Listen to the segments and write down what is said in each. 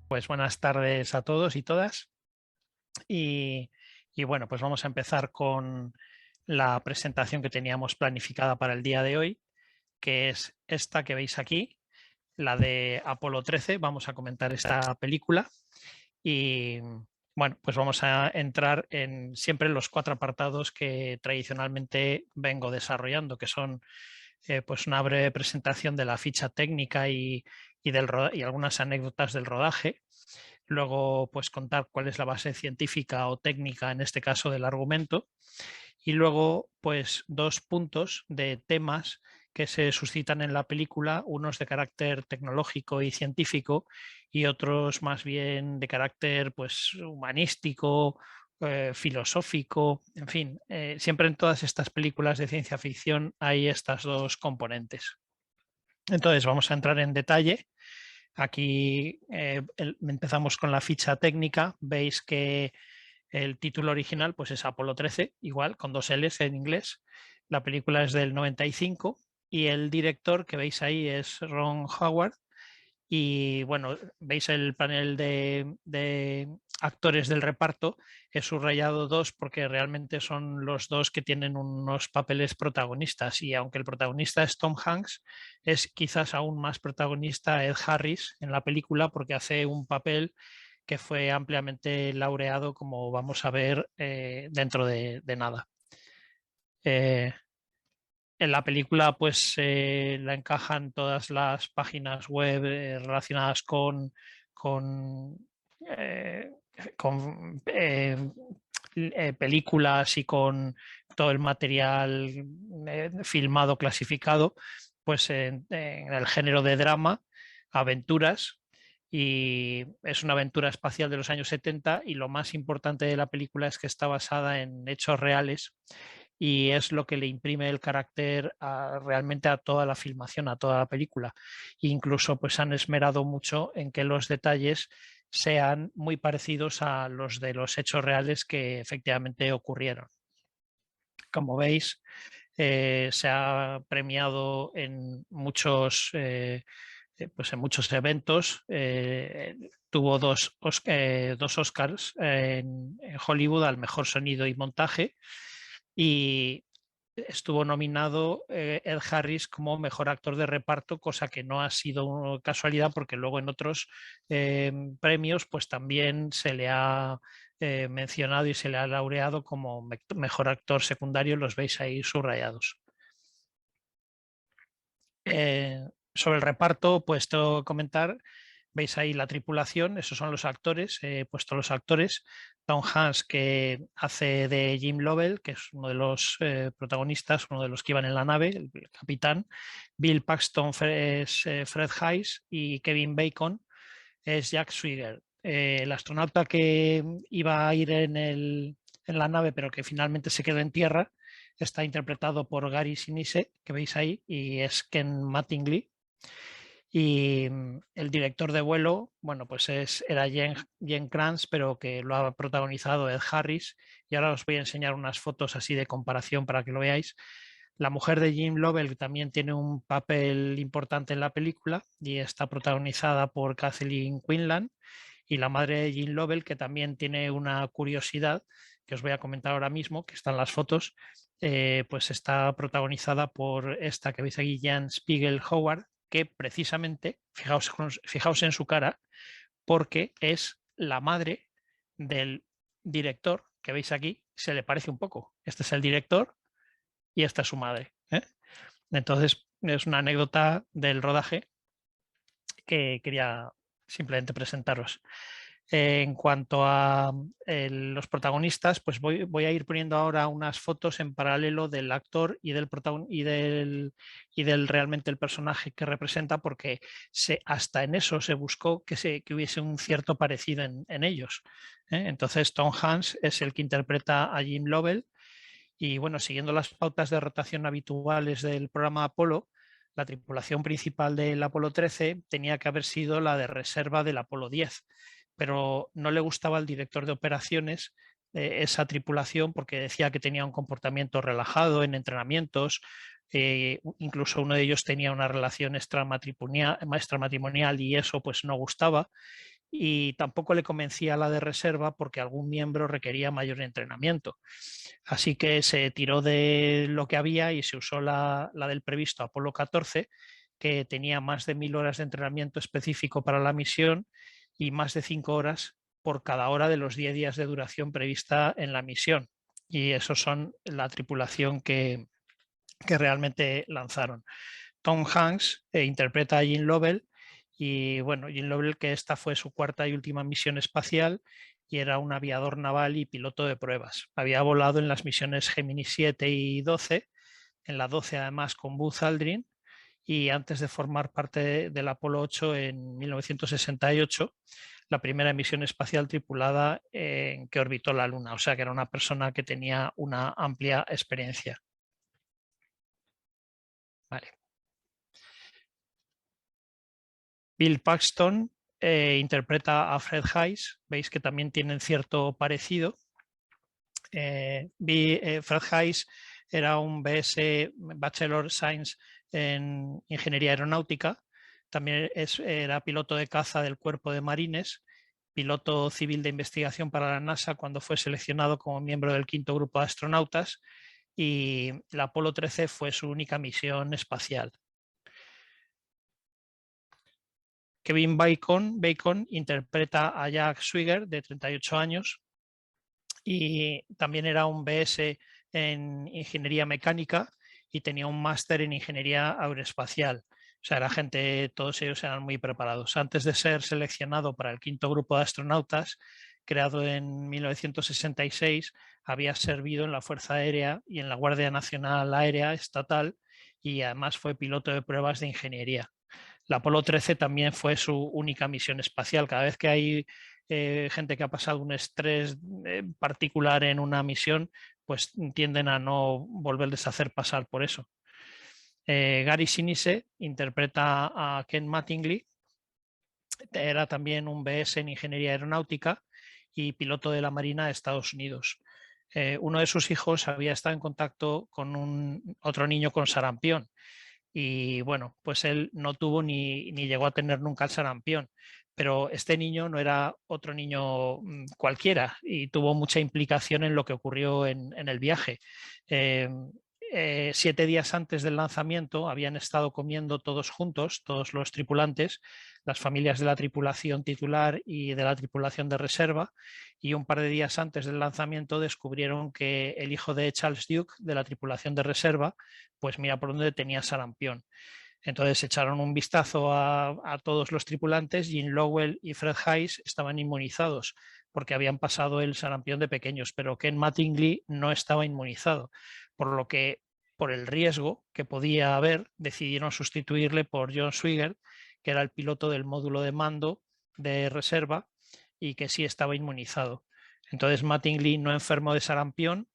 Pues buenas tardes a todos y todas. Y, y bueno, pues vamos a empezar con la presentación que teníamos planificada para el día de hoy, que es esta que veis aquí, la de Apolo 13. Vamos a comentar esta película y bueno, pues vamos a entrar en siempre los cuatro apartados que tradicionalmente vengo desarrollando, que son pues una breve presentación de la ficha técnica y algunas anécdotas del rodaje. Luego, pues contar cuál es la base científica o técnica, en este caso, del argumento. Y luego, pues dos puntos de temas que se suscitan en la película, unos de carácter tecnológico y científico y otros más bien de carácter pues humanístico, filosófico, en fin, siempre en todas estas películas de ciencia ficción hay estas dos componentes. Entonces vamos a entrar en detalle. Aquí empezamos con la ficha técnica. Veis que el título original pues es Apolo 13, igual, con dos L's en inglés. La película es del 95 y el director que veis ahí es Ron Howard. Y bueno, veis el panel de actores del reparto. He subrayado dos porque realmente son los dos que tienen unos papeles protagonistas. Y aunque el protagonista es Tom Hanks, es quizás aún más protagonista Ed Harris en la película porque hace un papel que fue ampliamente laureado, como vamos a ver dentro de nada. En la película pues la encajan todas las páginas web relacionadas con, eh, con películas y con todo el material filmado, clasificado, pues en el género de drama, aventuras, y es una aventura espacial de los años 70 y lo más importante de la película es que está basada en hechos reales y es lo que le imprime el carácter realmente a toda la filmación, a toda la película. Incluso pues han esmerado mucho en que los detalles sean muy parecidos a los de los hechos reales que efectivamente ocurrieron. Como veis, se ha premiado en pues en muchos eventos. Tuvo dos Oscars en Hollywood al mejor sonido y montaje y estuvo nominado Ed Harris como mejor actor de reparto, cosa que no ha sido casualidad porque luego en otros premios pues también se le ha mencionado y se le ha laureado como mejor actor secundario, los veis ahí subrayados. Sobre el reparto, pues tengo que comentar, veis ahí la tripulación, esos son los actores, he puesto los actores. Tom Hanks, que hace de Jim Lovell, que es uno de los protagonistas, uno de los que iban en la nave, el capitán. Bill Paxton es Fred Hayes y Kevin Bacon es Jack Swigert. El astronauta que iba a ir en la nave, pero que finalmente se quedó en tierra, está interpretado por Gary Sinise, que veis ahí, y es Ken Mattingly. Y el director de vuelo, bueno, pues era Jen Kranz, pero que lo ha protagonizado Ed Harris. Y ahora os voy a enseñar unas fotos así de comparación para que lo veáis. La mujer de Jim Lovell también tiene un papel importante en la película y está protagonizada por Kathleen Quinlan. Y la madre de Jim Lovell, que también tiene una curiosidad que os voy a comentar ahora mismo, que están las fotos, pues está protagonizada por esta que veis aquí, Jan Spiegel Howard, que precisamente, fijaos en su cara, porque es la madre del director que veis aquí, se le parece un poco. Este es el director y esta es su madre. Entonces, es una anécdota del rodaje que quería simplemente presentaros. En cuanto a los protagonistas, pues voy a ir poniendo ahora unas fotos en paralelo del actor y del realmente el personaje que representa, porque hasta en eso se buscó que hubiese un cierto parecido en ellos. Entonces, Tom Hanks es el que interpreta a Jim Lovell y bueno, siguiendo las pautas de rotación habituales del programa Apolo, la tripulación principal del Apolo 13 tenía que haber sido la de reserva del Apolo 10, pero no le gustaba al director de operaciones esa tripulación porque decía que tenía un comportamiento relajado en entrenamientos, incluso uno de ellos tenía una relación extramatrimonial y eso pues no gustaba y tampoco le convencía la de reserva porque algún miembro requería mayor entrenamiento. Así que se tiró de lo que había y se usó la del previsto Apolo 14, que tenía más de 1000 horas de entrenamiento específico para la misión y más de 5 horas por cada hora de los 10 días de duración prevista en la misión. Y esos son la tripulación que realmente lanzaron. Tom Hanks interpreta a Gene Lovell y bueno, Gene Lovell, que esta fue su cuarta y última misión espacial y era un aviador naval y piloto de pruebas. Había volado en las misiones Gemini 7 y 12, en la 12 además con Buzz Aldrin, y antes de formar parte del Apolo 8 en 1968, la primera misión espacial tripulada en que orbitó la Luna. O sea que era una persona que tenía una amplia experiencia. Vale. Bill Paxton interpreta a Fred Haise, veis que también tienen cierto parecido. Fred Haise era un BS, Bachelor Science en Ingeniería Aeronáutica, también era piloto de caza del Cuerpo de Marines, piloto civil de investigación para la NASA cuando fue seleccionado como miembro del 5º grupo de astronautas, y la Apolo 13 fue su única misión espacial. Kevin Bacon interpreta a Jack Swigert, de 38 años, y también era un BS en Ingeniería Mecánica y tenía un máster en Ingeniería Aeroespacial. O sea, era gente, todos ellos eran muy preparados. Antes de ser seleccionado para el 5º grupo de astronautas, creado en 1966, había servido en la Fuerza Aérea y en la Guardia Nacional Aérea Estatal y además fue piloto de pruebas de ingeniería. La Apolo 13 también fue su única misión espacial. Cada vez que hay gente que ha pasado un estrés particular en una misión, pues tienden a no volverles a hacer pasar por eso. Gary Sinise interpreta a Ken Mattingly, era también un BS en Ingeniería Aeronáutica y piloto de la Marina de Estados Unidos. Uno de sus hijos había estado en contacto con otro niño con sarampión y bueno, pues él no tuvo ni llegó a tener nunca el sarampión, pero este niño no era otro niño cualquiera y tuvo mucha implicación en lo que ocurrió en el viaje. 7 días antes del lanzamiento habían estado comiendo todos juntos, todos los tripulantes, las familias de la tripulación titular y de la tripulación de reserva, y un par de días antes del lanzamiento descubrieron que el hijo de Charles Duke, de la tripulación de reserva, pues mira por dónde tenía sarampión. Entonces echaron un vistazo a todos los tripulantes. Gene Lovell y Fred Haise estaban inmunizados porque habían pasado el sarampión de pequeños, pero Ken Mattingly no estaba inmunizado, por lo que por el riesgo que podía haber decidieron sustituirle por John Swigert, que era el piloto del módulo de mando de reserva y que sí estaba inmunizado. Entonces Mattingly no enfermó de sarampión,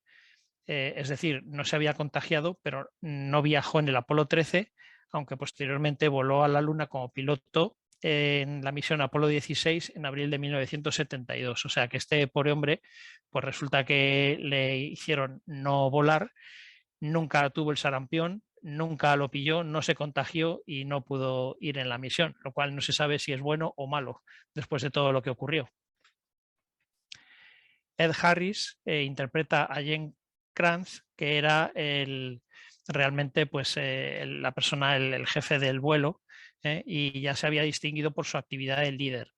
es decir, no se había contagiado, pero no viajó en el Apolo 13, aunque posteriormente voló a la Luna como piloto en la misión Apolo 16 en abril de 1972. O sea que este pobre hombre, pues resulta que le hicieron no volar, nunca tuvo el sarampión, nunca lo pilló, no se contagió y no pudo ir en la misión, lo cual no se sabe si es bueno o malo después de todo lo que ocurrió. Ed Harris interpreta a Gene Kranz, que era realmente pues, la persona, el jefe del vuelo, y ya se había distinguido por su actividad de líder.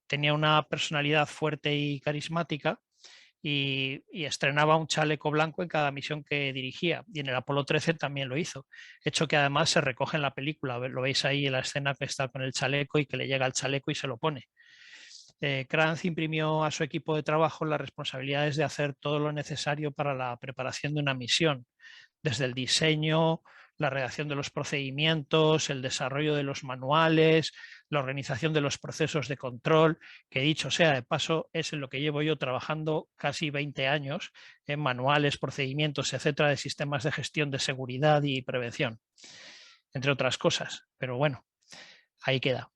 Tenía una personalidad fuerte y carismática y estrenaba un chaleco blanco en cada misión que dirigía, y en el Apolo 13 también lo hizo, hecho que además se recoge en la película, lo veis ahí en la escena que está con el chaleco y que le llega el chaleco y se lo pone. Kranz imprimió a su equipo de trabajo las responsabilidades de hacer todo lo necesario para la preparación de una misión, desde el diseño, la redacción de los procedimientos, el desarrollo de los manuales, la organización de los procesos de control, que dicho sea de paso es en lo que llevo yo trabajando casi 20 años, en manuales, procedimientos, etcétera, de sistemas de gestión de seguridad y prevención, entre otras cosas. Pero bueno, ahí queda.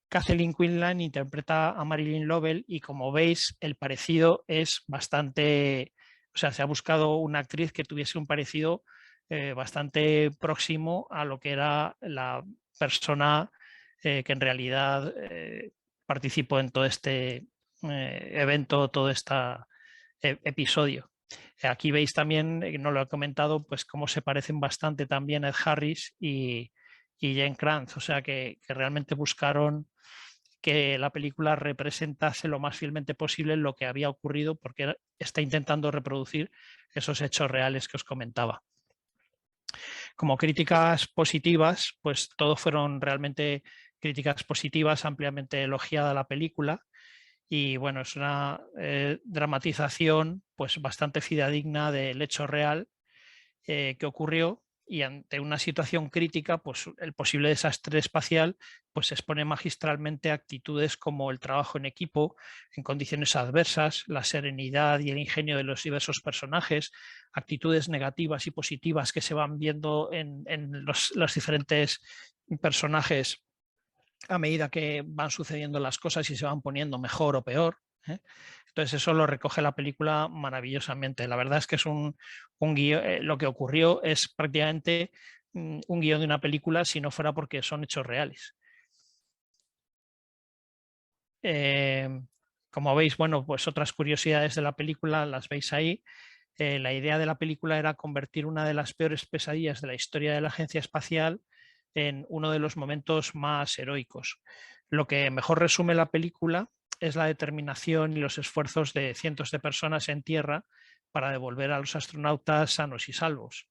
Kathleen Quinlan interpreta a Marilyn Lovell y como veis el parecido es bastante, o sea, se ha buscado una actriz que tuviese un parecido bastante próximo a lo que era la persona que en realidad participó en todo este evento, todo este episodio. Aquí veis también, no lo he comentado, pues cómo se parecen bastante también Ed Harris y Jane Kranz, o sea que realmente buscaron que la película representase lo más fielmente posible lo que había ocurrido, porque está intentando reproducir esos hechos reales que os comentaba. Como críticas positivas, pues todo fueron realmente críticas positivas, ampliamente elogiada la película, y bueno, es una dramatización pues bastante fidedigna del hecho real que ocurrió, y ante una situación crítica, pues el posible desastre espacial pues expone magistralmente actitudes como el trabajo en equipo en condiciones adversas, la serenidad y el ingenio de los diversos personajes, actitudes negativas y positivas que se van viendo en los diferentes personajes a medida que van sucediendo las cosas y se van poniendo mejor o peor. Entonces eso lo recoge la película maravillosamente. La verdad es que es un guión, lo que ocurrió es prácticamente un guión de una película si no fuera porque son hechos reales. Como veis, bueno, pues otras curiosidades de la película las veis ahí. La idea de la película era convertir una de las peores pesadillas de la historia de la agencia espacial en uno de los momentos más heroicos. Lo que mejor resume la película es la determinación y los esfuerzos de cientos de personas en tierra para devolver a los astronautas sanos y salvos.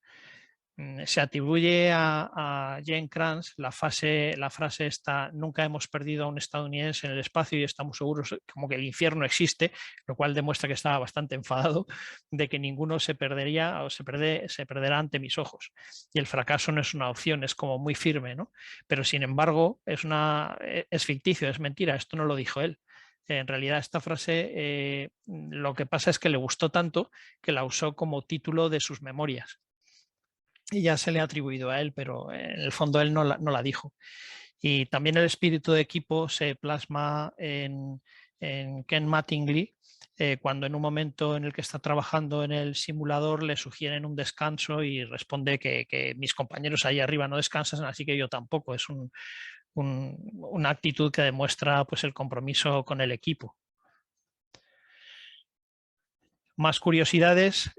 Se atribuye a Jane Kranz la frase esta: nunca hemos perdido a un estadounidense en el espacio y estamos seguros como que el infierno existe, lo cual demuestra que estaba bastante enfadado de que ninguno se perdería o se perderá ante mis ojos. Y el fracaso no es una opción, es como muy firme, ¿no? Pero sin embargo es ficticio, es mentira, esto no lo dijo él. En realidad esta frase lo que pasa es que le gustó tanto que la usó como título de sus memorias y ya se le ha atribuido a él, pero en el fondo él no la dijo. Y también el espíritu de equipo se plasma en Ken Mattingly, cuando en un momento en el que está trabajando en el simulador le sugieren un descanso y responde que mis compañeros ahí arriba no descansan, así que yo tampoco. Es una actitud que demuestra pues, el compromiso con el equipo. Más curiosidades.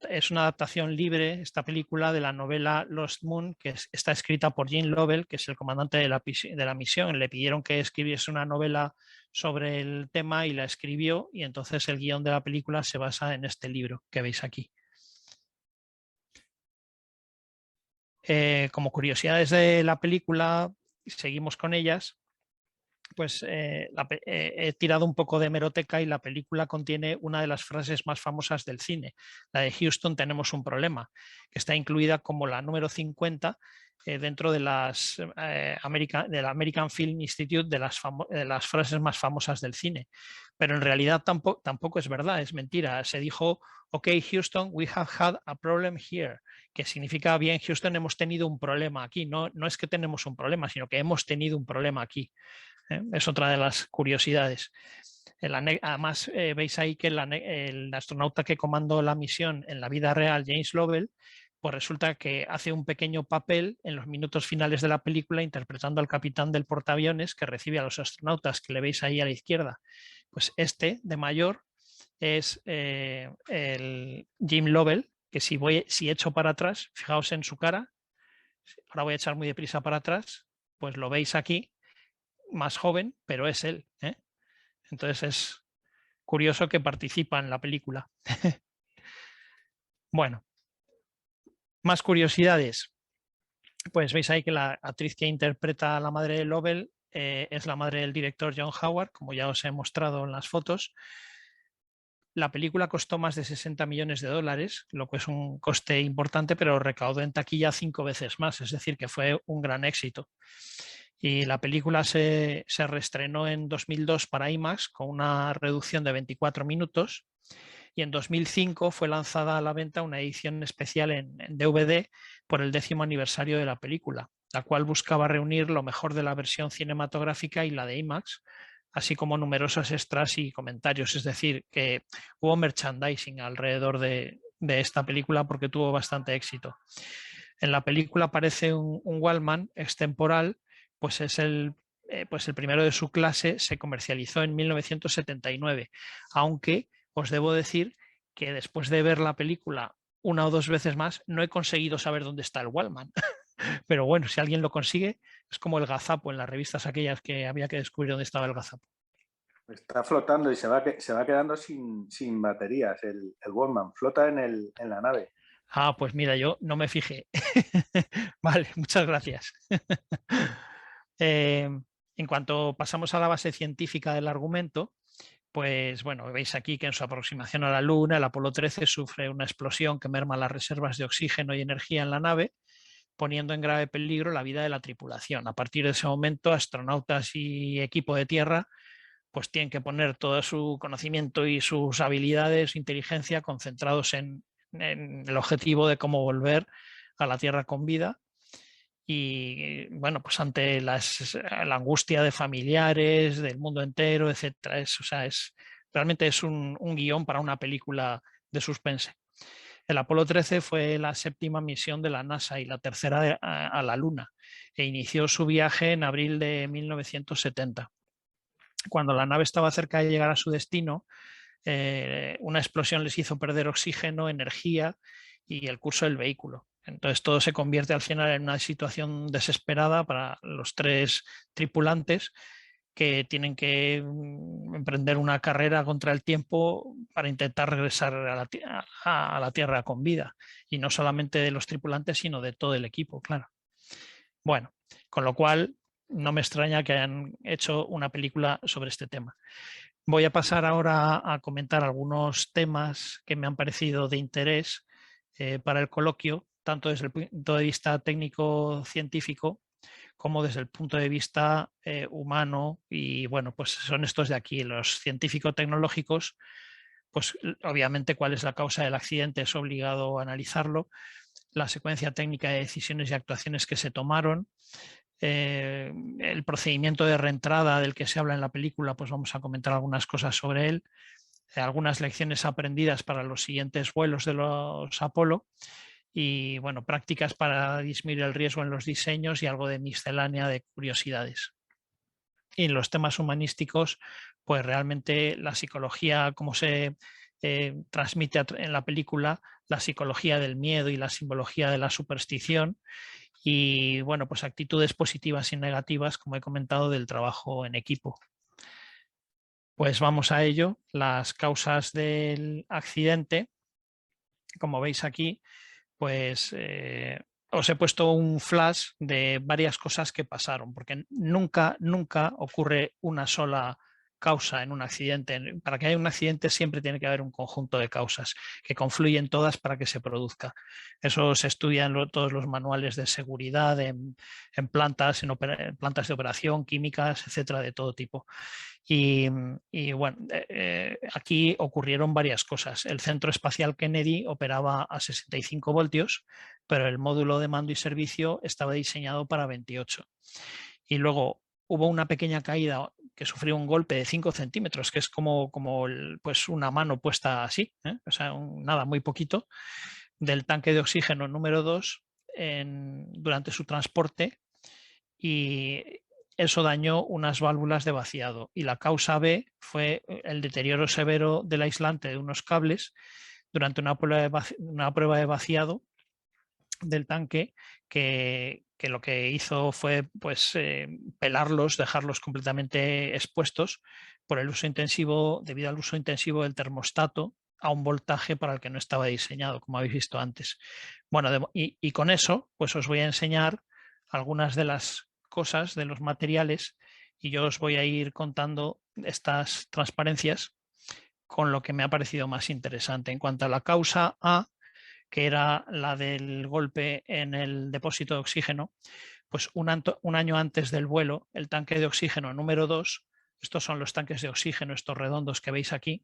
Es una adaptación libre, esta película, de la novela Lost Moon, que está escrita por Jim Lovell, que es el comandante de la misión. Le pidieron que escribiese una novela sobre el tema y la escribió, y entonces el guión de la película se basa en este libro que veis aquí. Como curiosidades de la película, seguimos con ellas. Pues he tirado un poco de hemeroteca y la película contiene una de las frases más famosas del cine, la de Houston, tenemos un problema, que está incluida como la número 50 dentro de del American Film Institute de las frases más famosas del cine. Pero en realidad tampoco es verdad, es mentira. Se dijo, ok, Houston, we have had a problem here, que significa, bien, Houston, hemos tenido un problema aquí. No es que tenemos un problema, sino que hemos tenido un problema aquí. Es otra de las curiosidades. Además, veis ahí que el astronauta que comandó la misión en la vida real, James Lovell, pues resulta que hace un pequeño papel en los minutos finales de la película interpretando al capitán del portaaviones que recibe a los astronautas, que le veis ahí a la izquierda. Pues este, de mayor, es el Jim Lovell, que si echo para atrás, fijaos en su cara, ahora voy a echar muy deprisa para atrás, pues lo veis aquí, más joven, pero es él. Entonces es curioso que participa en la película. Bueno, más curiosidades. Pues veis ahí que la actriz que interpreta a la madre de Lovell es la madre del director John Howard, como ya os he mostrado en las fotos. La película costó más de 60 millones de dólares, lo que es un coste importante, pero recaudó en taquilla 5 veces más, es decir, que fue un gran éxito. Y la película se reestrenó en 2002 para IMAX con una reducción de 24 minutos, y en 2005 fue lanzada a la venta una edición especial en DVD por el 10º aniversario de la película, la cual buscaba reunir lo mejor de la versión cinematográfica y la de IMAX, así como numerosos extras y comentarios. Es decir, que hubo merchandising alrededor de esta película porque tuvo bastante éxito. En la película aparece un Wallman extemporal pues es pues el primero de su clase, se comercializó en 1979, aunque os debo decir que después de ver la película una o dos veces más, no he conseguido saber dónde está el Wallman. Pero bueno, si alguien lo consigue, es como el gazapo en las revistas aquellas que había que descubrir dónde estaba el gazapo. Está flotando y se va quedando sin baterías. El Walkman flota en la nave. Ah, pues mira, yo no me fijé. Vale, muchas gracias. En cuanto pasamos a la base científica del argumento, pues bueno, veis aquí que en su aproximación a la Luna, el Apolo 13 sufre una explosión que merma las reservas de oxígeno y energía en la nave, poniendo en grave peligro la vida de la tripulación. A partir de ese momento, astronautas y equipo de tierra pues tienen que poner todo su conocimiento y sus habilidades, su inteligencia concentrados en el objetivo de cómo volver a la Tierra con vida. Y bueno, pues ante la angustia de familiares, del mundo entero, etcétera. Realmente es un guión para una película de suspense. El Apolo 13 fue la séptima misión de la NASA y la tercera a la Luna, e inició su viaje en abril de 1970. Cuando la nave estaba cerca de llegar a su destino, una explosión les hizo perder oxígeno, energía y el curso del vehículo. Entonces todo se convierte al final en una situación desesperada para los tres tripulantes que tienen que emprender una carrera contra el tiempo para intentar regresar a la Tierra con vida. Y no solamente de los tripulantes, sino de todo el equipo, claro. Bueno, con lo cual no me extraña que hayan hecho una película sobre este tema. Voy a pasar ahora a comentar algunos temas que me han parecido de interés para el coloquio, tanto desde el punto de vista técnico-científico como desde el punto de vista humano. Y bueno, pues son estos de aquí, los científico-tecnológicos. Pues obviamente cuál es la causa del accidente es obligado a analizarlo, la secuencia técnica de decisiones y actuaciones que se tomaron, el procedimiento de reentrada del que se habla en la película, pues vamos a comentar algunas cosas sobre él, algunas lecciones aprendidas para los siguientes vuelos de los Apolo y bueno, prácticas para disminuir el riesgo en los diseños y algo de miscelánea de curiosidades. Y en los temas humanísticos, pues realmente la psicología, como se transmite en la película, la psicología del miedo y la simbología de la superstición, y bueno, pues actitudes positivas y negativas, como he comentado, del trabajo en equipo. Pues vamos a ello. Las causas del accidente, como veis aquí, pues os he puesto un flash de varias cosas que pasaron, porque nunca ocurre una sola causa en un accidente. Para que haya un accidente siempre tiene que haber un conjunto de causas que confluyen todas para que se produzca. Eso se estudia en todos los manuales de seguridad, en plantas, en plantas de operación, químicas, etcétera, de todo tipo. Y bueno, aquí ocurrieron varias cosas. El Centro Espacial Kennedy operaba a 65 voltios, pero el módulo de mando y servicio estaba diseñado para 28. Y luego hubo una pequeña caída que sufrió un golpe de 5 centímetros, que es como pues una mano puesta así, o sea, nada, muy poquito, del tanque de oxígeno número 2 durante su transporte, y eso dañó unas válvulas de vaciado. Y la causa B fue el deterioro severo del aislante de unos cables durante una prueba de vaciado del tanque que lo que hizo fue pues pelarlos, dejarlos completamente expuestos por el uso intensivo, debido al uso intensivo del termostato a un voltaje para el que no estaba diseñado, como habéis visto antes. Bueno, y con eso pues os voy a enseñar algunas de las cosas, de los materiales, y yo os voy a ir contando estas transparencias con lo que me ha parecido más interesante. En cuanto a la causa A, que era la del golpe en el depósito de oxígeno, pues un año antes del vuelo, el tanque de oxígeno número 2, estos son los tanques de oxígeno, estos redondos que veis aquí,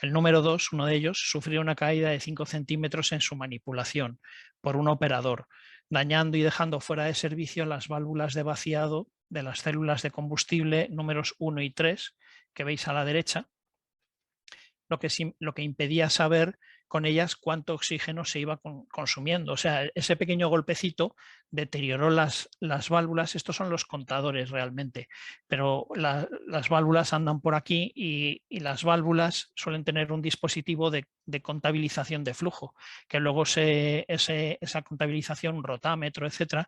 el número 2, uno de ellos, sufrió una caída de 5 centímetros en su manipulación por un operador, dañando y dejando fuera de servicio las válvulas de vaciado de las células de combustible números 1 y 3, que veis a la derecha, lo que impedía saber con ellas cuánto oxígeno se iba consumiendo. O sea, ese pequeño golpecito deterioró las válvulas. Estos son los contadores realmente, pero las válvulas andan por aquí y las válvulas suelen tener un dispositivo de contabilización de flujo, que luego esa contabilización, un rotámetro, etcétera,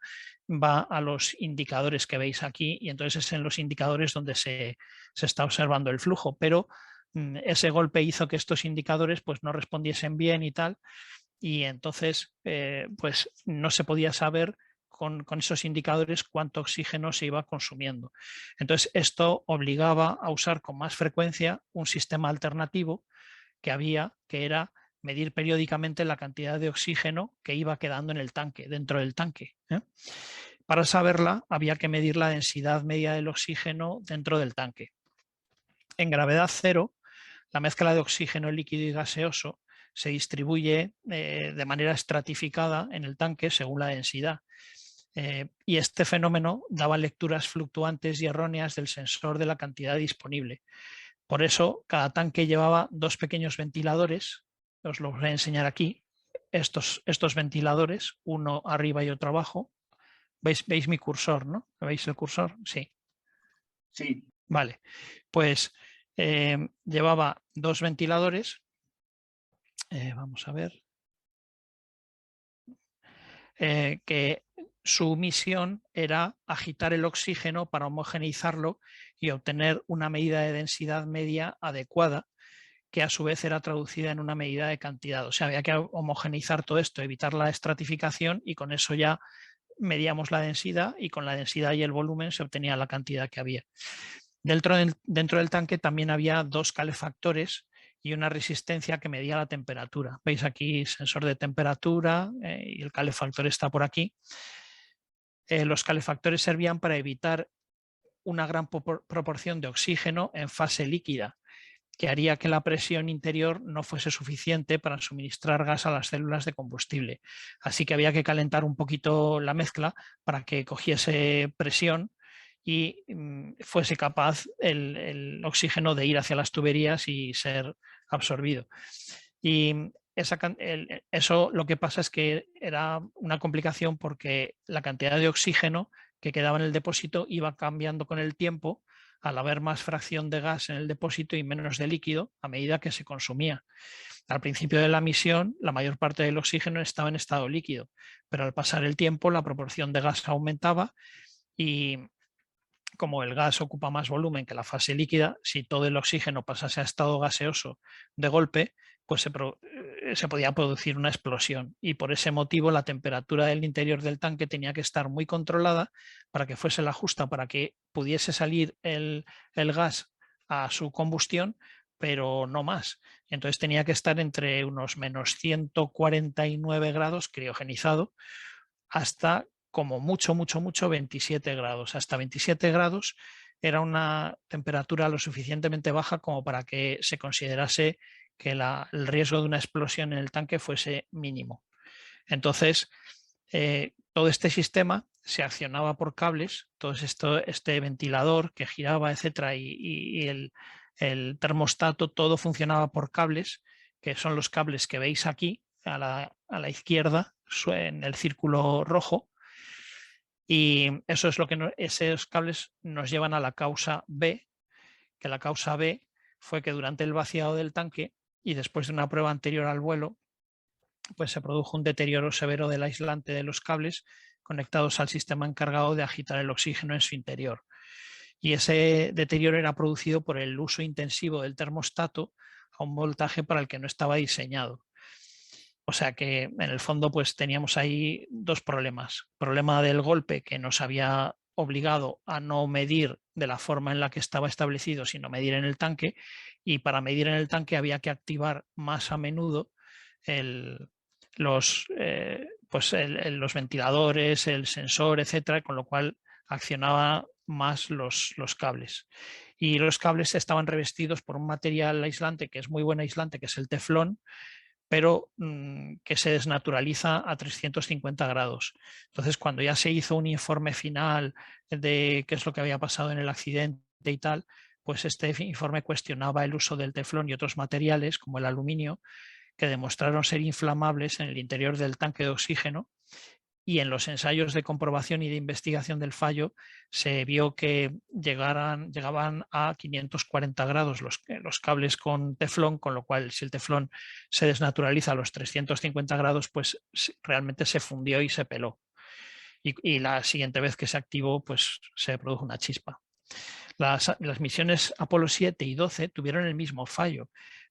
va a los indicadores que veis aquí, y entonces es en los indicadores donde se está observando el flujo, pero ese golpe hizo que estos indicadores pues no respondiesen bien y tal, y entonces pues no se podía saber con esos indicadores cuánto oxígeno se iba consumiendo. Entonces esto obligaba a usar con más frecuencia un sistema alternativo que había, que era medir periódicamente la cantidad de oxígeno que iba quedando en el tanque, dentro del tanque. Para saberla había que medir la densidad media del oxígeno dentro del tanque. En gravedad cero, la mezcla de oxígeno líquido y gaseoso se distribuye de manera estratificada en el tanque según la densidad. Y este fenómeno daba lecturas fluctuantes y erróneas del sensor de la cantidad disponible. Por eso, cada tanque llevaba dos pequeños ventiladores. Os los voy a enseñar aquí. Estos ventiladores, uno arriba y otro abajo. ¿Veis mi cursor, no? ¿Veis el cursor? Sí. Sí. Vale. Pues llevaba dos ventiladores. Vamos a ver. Que su misión era agitar el oxígeno para homogeneizarlo y obtener una medida de densidad media adecuada, que a su vez era traducida en una medida de cantidad. O sea, había que homogeneizar todo esto, evitar la estratificación, y con eso ya medíamos la densidad, y con la densidad y el volumen se obtenía la cantidad que había. Dentro del tanque también había dos calefactores y una resistencia que medía la temperatura. Veis aquí sensor de temperatura y el calefactor está por aquí. Los calefactores servían para evitar una gran proporción de oxígeno en fase líquida, que haría que la presión interior no fuese suficiente para suministrar gas a las células de combustible. Así que había que calentar un poquito la mezcla para que cogiese presión y fuese capaz el oxígeno de ir hacia las tuberías y ser absorbido. Y eso lo que pasa es que era una complicación, porque la cantidad de oxígeno que quedaba en el depósito iba cambiando con el tiempo, al haber más fracción de gas en el depósito y menos de líquido a medida que se consumía. Al principio de la misión, la mayor parte del oxígeno estaba en estado líquido, pero al pasar el tiempo la proporción de gas aumentaba, y como el gas ocupa más volumen que la fase líquida, si todo el oxígeno pasase a estado gaseoso de golpe, pues se podía producir una explosión, y por ese motivo la temperatura del interior del tanque tenía que estar muy controlada para que fuese la justa, para que pudiese salir el gas a su combustión, pero no más. Entonces tenía que estar entre unos menos 149 grados criogenizado hasta como mucho 27 grados. Hasta 27 grados era una temperatura lo suficientemente baja como para que se considerase que el riesgo de una explosión en el tanque fuese mínimo. Entonces, todo este sistema se accionaba por cables, todo este ventilador que giraba, etcétera, y el termostato, todo funcionaba por cables, que son los cables que veis aquí a la izquierda en el círculo rojo. Y eso es lo que esos cables nos llevan a la causa B, que la causa B fue que durante el vaciado del tanque y después de una prueba anterior al vuelo, pues se produjo un deterioro severo del aislante de los cables conectados al sistema encargado de agitar el oxígeno en su interior. Y ese deterioro era producido por el uso intensivo del termostato a un voltaje para el que no estaba diseñado. O sea que en el fondo pues teníamos ahí dos problemas. Problema del golpe, que nos había obligado a no medir de la forma en la que estaba establecido, sino medir en el tanque, y para medir en el tanque había que activar más a menudo los ventiladores, el sensor, etcétera, con lo cual accionaba más los cables. Y los cables estaban revestidos por un material aislante que es muy buen aislante, que es el teflón, pero que se desnaturaliza a 350 grados. Entonces, cuando ya se hizo un informe final de qué es lo que había pasado en el accidente y tal, pues este informe cuestionaba el uso del teflón y otros materiales como el aluminio, que demostraron ser inflamables en el interior del tanque de oxígeno, y en los ensayos de comprobación y de investigación del fallo se vio que llegaban a 540 grados los cables con teflón, con lo cual si el teflón se desnaturaliza a los 350 grados, pues realmente se fundió y se peló. Y la siguiente vez que se activó, pues se produjo una chispa. Las misiones Apolo 7 y 12 tuvieron el mismo fallo,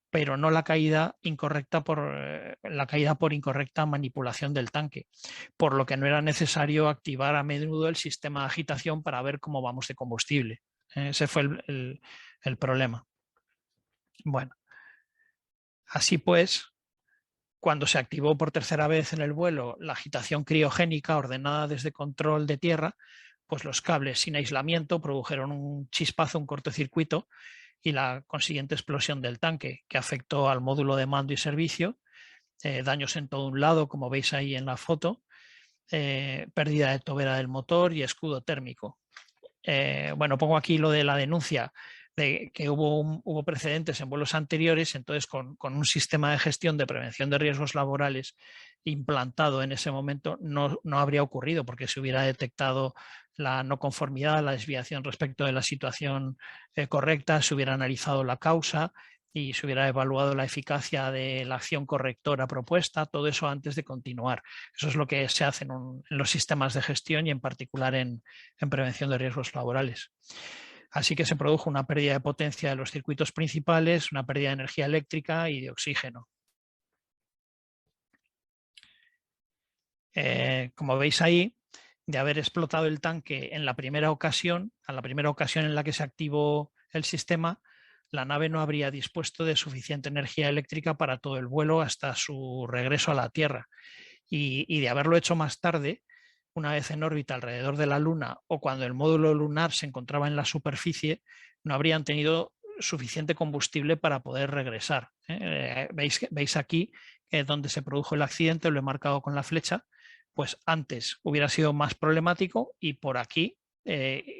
pero no la caída incorrecta por incorrecta manipulación del tanque, por lo que no era necesario activar a menudo el sistema de agitación para ver cómo vamos de combustible. Ese fue el problema. Bueno, así pues, cuando se activó por tercera vez en el vuelo la agitación criogénica ordenada desde control de tierra, pues los cables sin aislamiento produjeron un chispazo, un cortocircuito, y la consiguiente explosión del tanque, que afectó al módulo de mando y servicio, daños en todo un lado, como veis ahí en la foto, pérdida de tobera del motor y escudo térmico. Bueno, pongo aquí lo de la denuncia de que hubo precedentes en vuelos anteriores, entonces con un sistema de gestión de prevención de riesgos laborales implantado en ese momento no habría ocurrido, porque se hubiera detectado la no conformidad, la desviación respecto de la situación correcta, se hubiera analizado la causa y se hubiera evaluado la eficacia de la acción correctora propuesta, todo eso antes de continuar. Eso es lo que se hace en los sistemas de gestión y en particular en prevención de riesgos laborales. Así que se produjo una pérdida de potencia de los circuitos principales, una pérdida de energía eléctrica y de oxígeno. Como veis ahí, de haber explotado el tanque en la primera ocasión, en la que se activó el sistema, la nave no habría dispuesto de suficiente energía eléctrica para todo el vuelo hasta su regreso a la Tierra. Y de haberlo hecho más tarde, una vez en órbita alrededor de la Luna o cuando el módulo lunar se encontraba en la superficie, no habrían tenido suficiente combustible para poder regresar. ¿Veis aquí donde se produjo el accidente? Lo he marcado con la flecha. Pues antes hubiera sido más problemático y por aquí,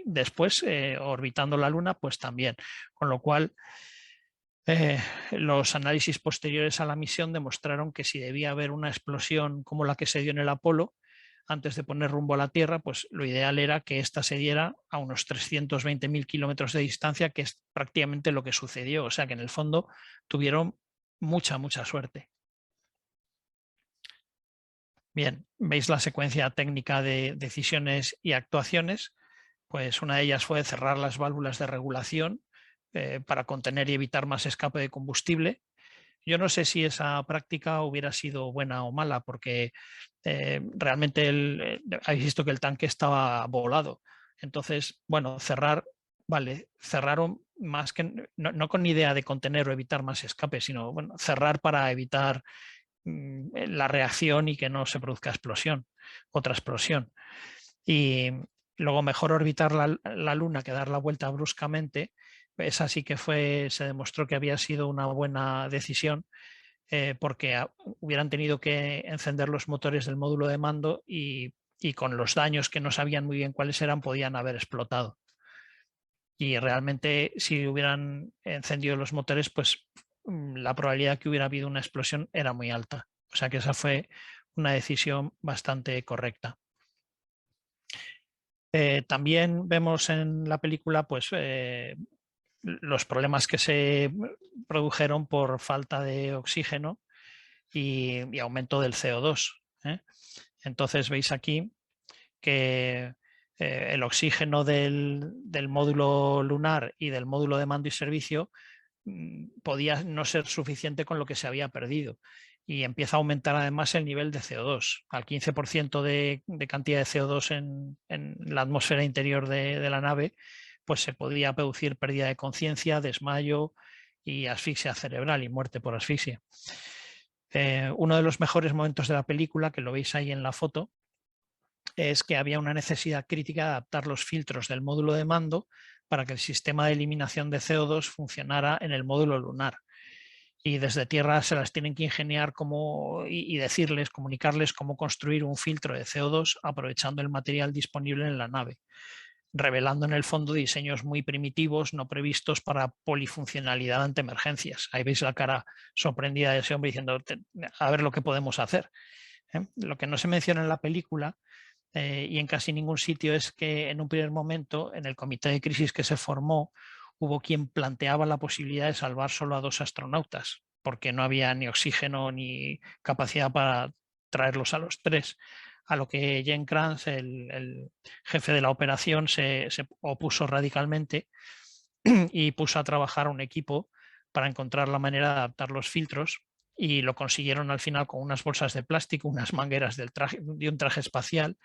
después, orbitando la Luna, pues también. Con lo cual, los análisis posteriores a la misión demostraron que si debía haber una explosión como la que se dio en el Apolo, antes de poner rumbo a la Tierra, pues lo ideal era que ésta se diera a unos 320.000 kilómetros de distancia, que es prácticamente lo que sucedió. O sea que en el fondo tuvieron mucha suerte. Bien, veis la secuencia técnica de decisiones y actuaciones. Pues una de ellas fue cerrar las válvulas de regulación para contener y evitar más escape de combustible. Yo no sé si esa práctica hubiera sido buena o mala, porque realmente habéis visto que el tanque estaba volado. Entonces, bueno, cerraron más que no con idea de contener o evitar más escape, sino bueno, cerrar para evitar la reacción y que no se produzca otra explosión. Y luego mejor orbitar la Luna que dar la vuelta bruscamente. Esa sí que se demostró que había sido una buena decisión, porque hubieran tenido que encender los motores del módulo de mando y con los daños que no sabían muy bien cuáles eran podían haber explotado. Y realmente si hubieran encendido los motores, pues la probabilidad de que hubiera habido una explosión era muy alta. O sea que esa fue una decisión bastante correcta. También vemos en la película pues, los problemas que se produjeron por falta de oxígeno y aumento del CO2. Entonces veis aquí que el oxígeno del módulo lunar y del módulo de mando y servicio podía no ser suficiente con lo que se había perdido. Y empieza a aumentar además el nivel de CO2. Al 15% de cantidad de CO2 en la atmósfera interior de la nave, pues se podía producir pérdida de conciencia, desmayo y asfixia cerebral y muerte por asfixia. Uno de los mejores momentos de la película, que lo veis ahí en la foto, es que había una necesidad crítica de adaptar los filtros del módulo de mando para que el sistema de eliminación de CO2 funcionara en el módulo lunar. Y desde tierra se las tienen que ingeniar y comunicarles cómo construir un filtro de CO2 aprovechando el material disponible en la nave. revelando en el fondo diseños muy primitivos, no previstos para polifuncionalidad ante emergencias. Ahí veis la cara sorprendida de ese hombre diciendo, a ver lo que podemos hacer. Lo que no se menciona en la película y en casi ningún sitio es que en un primer momento, en el comité de crisis que se formó, hubo quien planteaba la posibilidad de salvar solo a 2 astronautas, porque no había ni oxígeno ni capacidad para traerlos a los 3. A lo que Jen Kranz, el jefe de la operación, se opuso radicalmente y puso a trabajar un equipo para encontrar la manera de adaptar los filtros, y lo consiguieron al final con unas bolsas de plástico, unas mangueras de un traje espacial,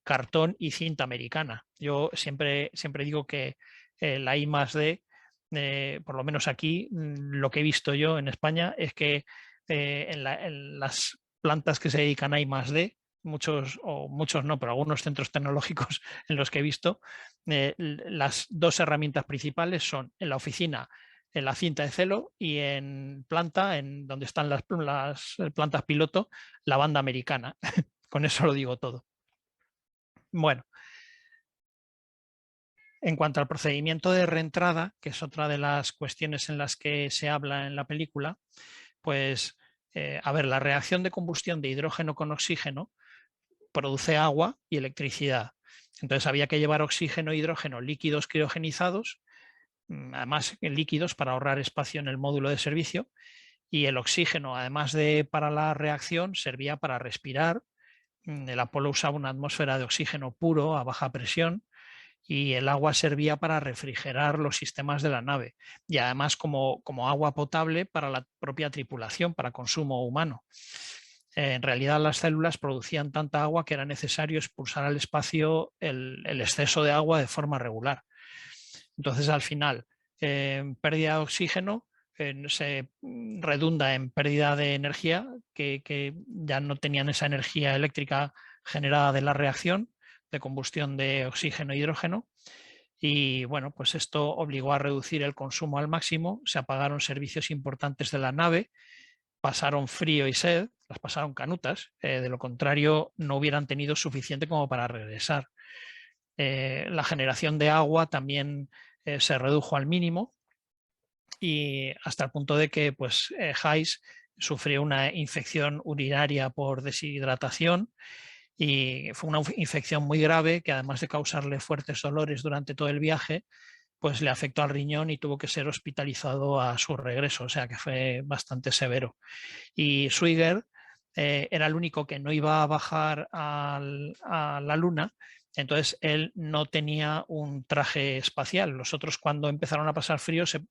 cartón y cinta americana. Yo siempre digo que la I+D, por lo menos aquí, lo que he visto yo en España es que en las plantas que se dedican a I+D, muchos no, pero algunos centros tecnológicos en los que he visto, las 2 herramientas principales son en la oficina, en la cinta de celo, y en planta, en donde están las plantas piloto, la banda americana. Con eso lo digo todo. Bueno, en cuanto al procedimiento de reentrada, que es otra de las cuestiones en las que se habla en la película, pues, a ver, la reacción de combustión de hidrógeno con oxígeno produce agua y electricidad. Entonces había que llevar oxígeno e hidrógeno líquidos criogenizados, además líquidos para ahorrar espacio en el módulo de servicio, y el oxígeno, además de para la reacción, servía para respirar. El Apolo usaba una atmósfera de oxígeno puro a baja presión, y el agua servía para refrigerar los sistemas de la nave, y además como agua potable para la propia tripulación, para consumo humano. En realidad las células producían tanta agua que era necesario expulsar al espacio el exceso de agua de forma regular. Entonces al final, pérdida de oxígeno se redunda en pérdida de energía, que ya no tenían esa energía eléctrica generada de la reacción de combustión de oxígeno e hidrógeno. Y bueno, pues esto obligó a reducir el consumo al máximo, se apagaron servicios importantes de la nave, pasaron frío y sed, las pasaron canutas, de lo contrario no hubieran tenido suficiente como para regresar. La generación de agua también se redujo al mínimo, y hasta el punto de que pues, Hayes sufrió una infección urinaria por deshidratación, y fue una infección muy grave que, además de causarle fuertes dolores durante todo el viaje, pues le afectó al riñón y tuvo que ser hospitalizado a su regreso, o sea que fue bastante severo. Y Swigert era el único que no iba a bajar a la Luna, entonces él no tenía un traje espacial. Los otros, cuando empezaron a pasar frío, se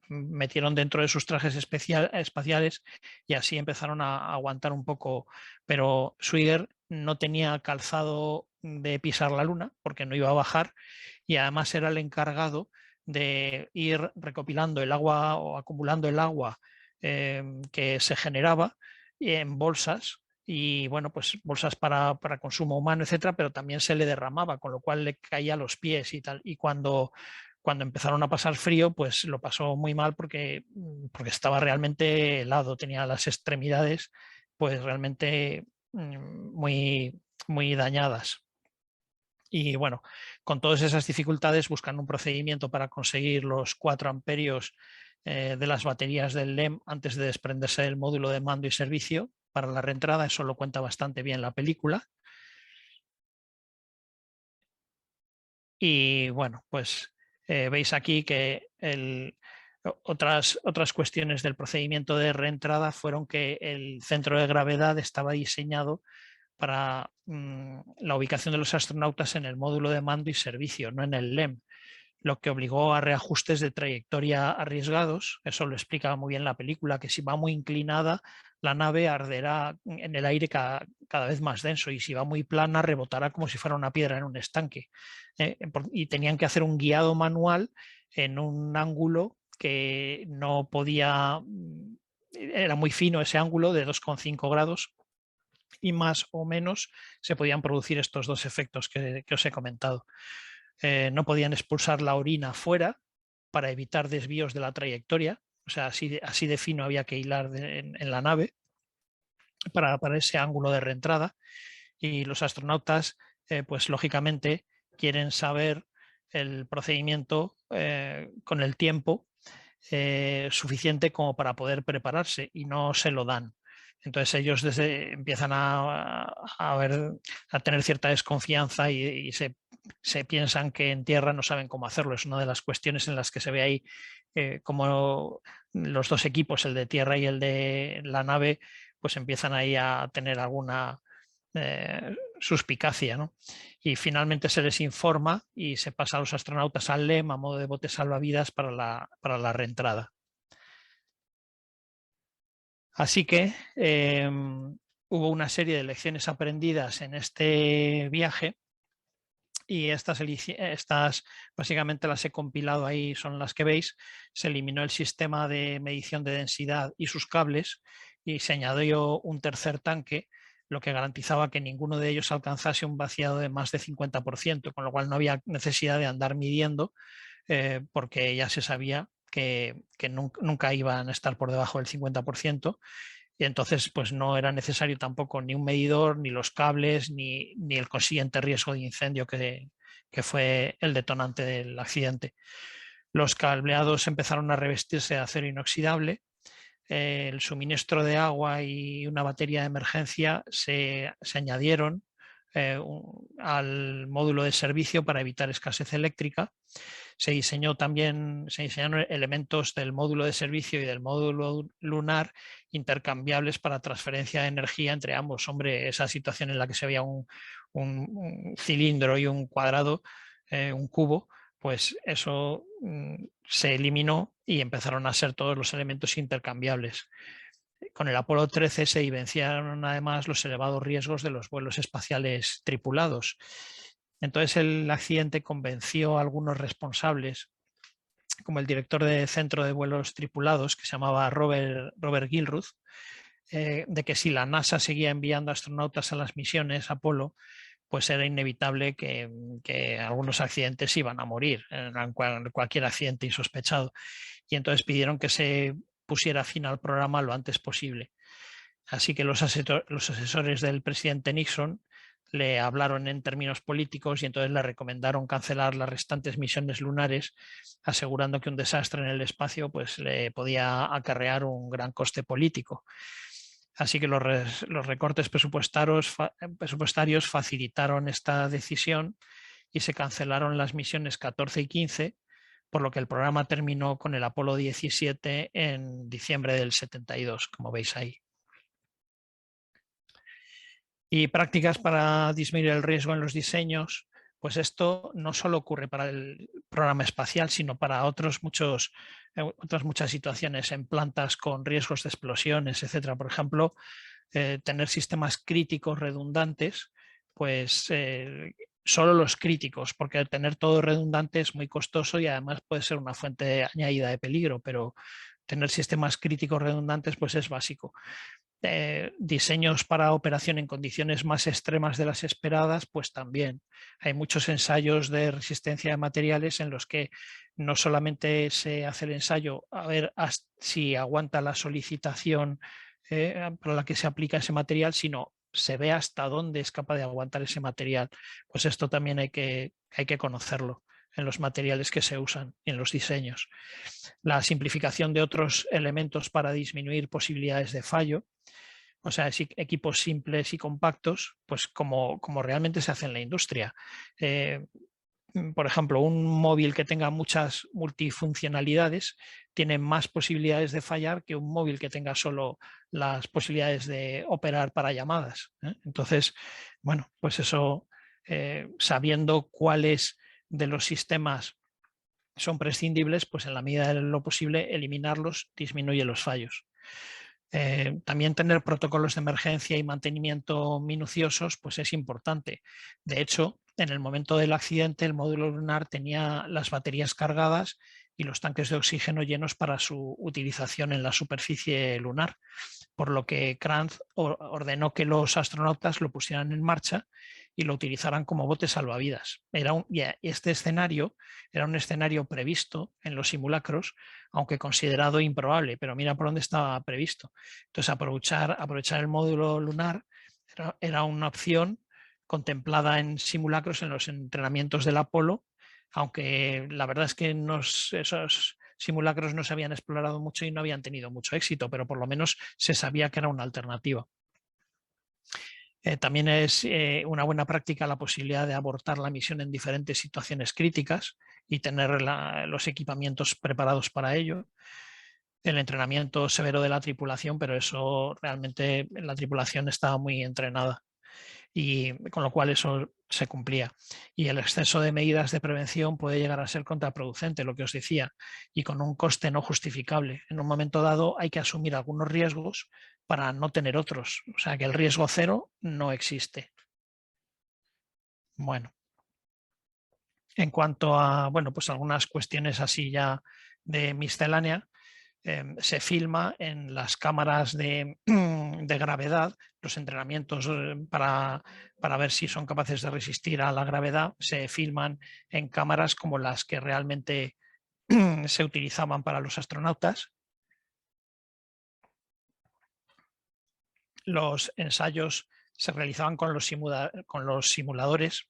metieron dentro de sus trajes espaciales y así empezaron a aguantar un poco, pero Swigert no tenía calzado de pisar la Luna porque no iba a bajar, y además era el encargado de ir recopilando el agua o acumulando el agua que se generaba en bolsas, y bueno, pues bolsas para consumo humano, etcétera, pero también se le derramaba, con lo cual le caía a los pies y tal. Y cuando empezaron a pasar frío, pues lo pasó muy mal porque estaba realmente helado, tenía las extremidades pues realmente muy, muy dañadas. Y bueno, con todas esas dificultades buscan un procedimiento para conseguir los 4 amperios de las baterías del LEM antes de desprenderse del módulo de mando y servicio para la reentrada. Eso lo cuenta bastante bien la película. Y bueno, pues veis aquí que otras cuestiones del procedimiento de reentrada fueron que el centro de gravedad estaba diseñado para la ubicación de los astronautas en el módulo de mando y servicio, no en el LEM, lo que obligó a reajustes de trayectoria arriesgados. Eso lo explica muy bien la película, que si va muy inclinada, la nave arderá en el aire cada vez más denso, y si va muy plana, rebotará como si fuera una piedra en un estanque. Y tenían que hacer un guiado manual en un ángulo que no podía, era muy fino ese ángulo de 2,5 grados, y más o menos se podían producir estos 2 efectos que os he comentado. No podían expulsar la orina fuera para evitar desvíos de la trayectoria, o sea, así de fino había que hilar en la nave para ese ángulo de reentrada. Y los astronautas, pues lógicamente, quieren saber el procedimiento con el tiempo suficiente como para poder prepararse y no se lo dan. Entonces ellos empiezan a tener cierta desconfianza y se piensan que en tierra no saben cómo hacerlo. Es una de las cuestiones en las que se ve ahí como los dos equipos, el de tierra y el de la nave, pues empiezan ahí a tener alguna suspicacia, ¿no? Y finalmente se les informa y se pasa a los astronautas al LEM a modo de bote salvavidas para la reentrada. Así que hubo una serie de lecciones aprendidas en este viaje y estas básicamente las he compilado ahí, son las que veis. Se eliminó el sistema de medición de densidad y sus cables y se añadió un tercer tanque, lo que garantizaba que ninguno de ellos alcanzase un vaciado de más de 50%, con lo cual no había necesidad de andar midiendo porque ya se sabía que nunca iban a estar por debajo del 50%. Y entonces pues no era necesario tampoco ni un medidor, ni los cables, ni el consiguiente riesgo de incendio que fue el detonante del accidente. Los cableados empezaron a revestirse de acero inoxidable, el suministro de agua y una batería de emergencia se añadieron al módulo de servicio para evitar escasez eléctrica. Se diseñaron elementos del módulo de servicio y del módulo lunar intercambiables para transferencia de energía entre ambos. Hombre, esa situación en la que se veía un cilindro y un cuadrado, un cubo, pues eso se eliminó y empezaron a ser todos los elementos intercambiables. Con el Apolo 13 se evidenciaron además los elevados riesgos de los vuelos espaciales tripulados. Entonces el accidente convenció a algunos responsables, como el director de centro de vuelos tripulados, que se llamaba Robert Gilruth, de que si la NASA seguía enviando astronautas a las misiones Apolo, pues era inevitable que algunos accidentes iban a morir, en cualquier accidente insospechado. Y entonces pidieron que se pusiera fin al programa lo antes posible. Así que los asesores del presidente Nixon le hablaron en términos políticos y entonces le recomendaron cancelar las restantes misiones lunares, asegurando que un desastre en el espacio pues, le podía acarrear un gran coste político. Así que los recortes presupuestarios facilitaron esta decisión y se cancelaron las misiones 14 y 15, por lo que el programa terminó con el Apolo 17 en diciembre del 72, como veis ahí. Y prácticas para disminuir el riesgo en los diseños, pues esto no solo ocurre para el programa espacial, sino para otras muchas situaciones en plantas con riesgos de explosiones, etcétera. Por ejemplo, tener sistemas críticos redundantes, pues solo los críticos, porque tener todo redundante es muy costoso y además puede ser una fuente añadida de peligro, pero tener sistemas críticos redundantes pues es básico. Diseños para operación en condiciones más extremas de las esperadas, pues también hay muchos ensayos de resistencia de materiales en los que no solamente se hace el ensayo a ver si aguanta la solicitación para la que se aplica ese material, sino se ve hasta dónde es capaz de aguantar ese material. Pues esto también hay que conocerlo en los materiales que se usan y en los diseños. La simplificación de otros elementos para disminuir posibilidades de fallo. O sea, equipos simples y compactos, pues como realmente se hace en la industria. Por ejemplo, un móvil que tenga muchas multifuncionalidades tiene más posibilidades de fallar que un móvil que tenga solo las posibilidades de operar para llamadas. Entonces, bueno, pues eso, sabiendo cuáles de los sistemas son prescindibles, pues en la medida de lo posible eliminarlos disminuye los fallos. También tener protocolos de emergencia y mantenimiento minuciosos pues es importante. De hecho, en el momento del accidente el módulo lunar tenía las baterías cargadas y los tanques de oxígeno llenos para su utilización en la superficie lunar, por lo que Kranz ordenó que los astronautas lo pusieran en marcha y lo utilizaran como bote salvavidas. Este escenario era un escenario previsto en los simulacros, aunque considerado improbable, pero mira por dónde estaba previsto. Entonces aprovechar el módulo lunar era una opción contemplada en simulacros en los entrenamientos del Apolo, aunque la verdad es que esos simulacros no se habían explorado mucho y no habían tenido mucho éxito, pero por lo menos se sabía que era una alternativa. También es una buena práctica la posibilidad de abortar la misión en diferentes situaciones críticas y tener los equipamientos preparados para ello. El entrenamiento severo de la tripulación, pero eso realmente la tripulación estaba muy entrenada y con lo cual eso se cumplía. Y el exceso de medidas de prevención puede llegar a ser contraproducente, lo que os decía, y con un coste no justificable. En un momento dado hay que asumir algunos riesgos para no tener otros. O sea que el riesgo cero no existe. Bueno, en cuanto a pues algunas cuestiones así ya de miscelánea, se filma en las cámaras de gravedad, los entrenamientos para ver si son capaces de resistir a la gravedad, se filman en cámaras como las que realmente se utilizaban para los astronautas. Los ensayos se realizaban con los simuladores.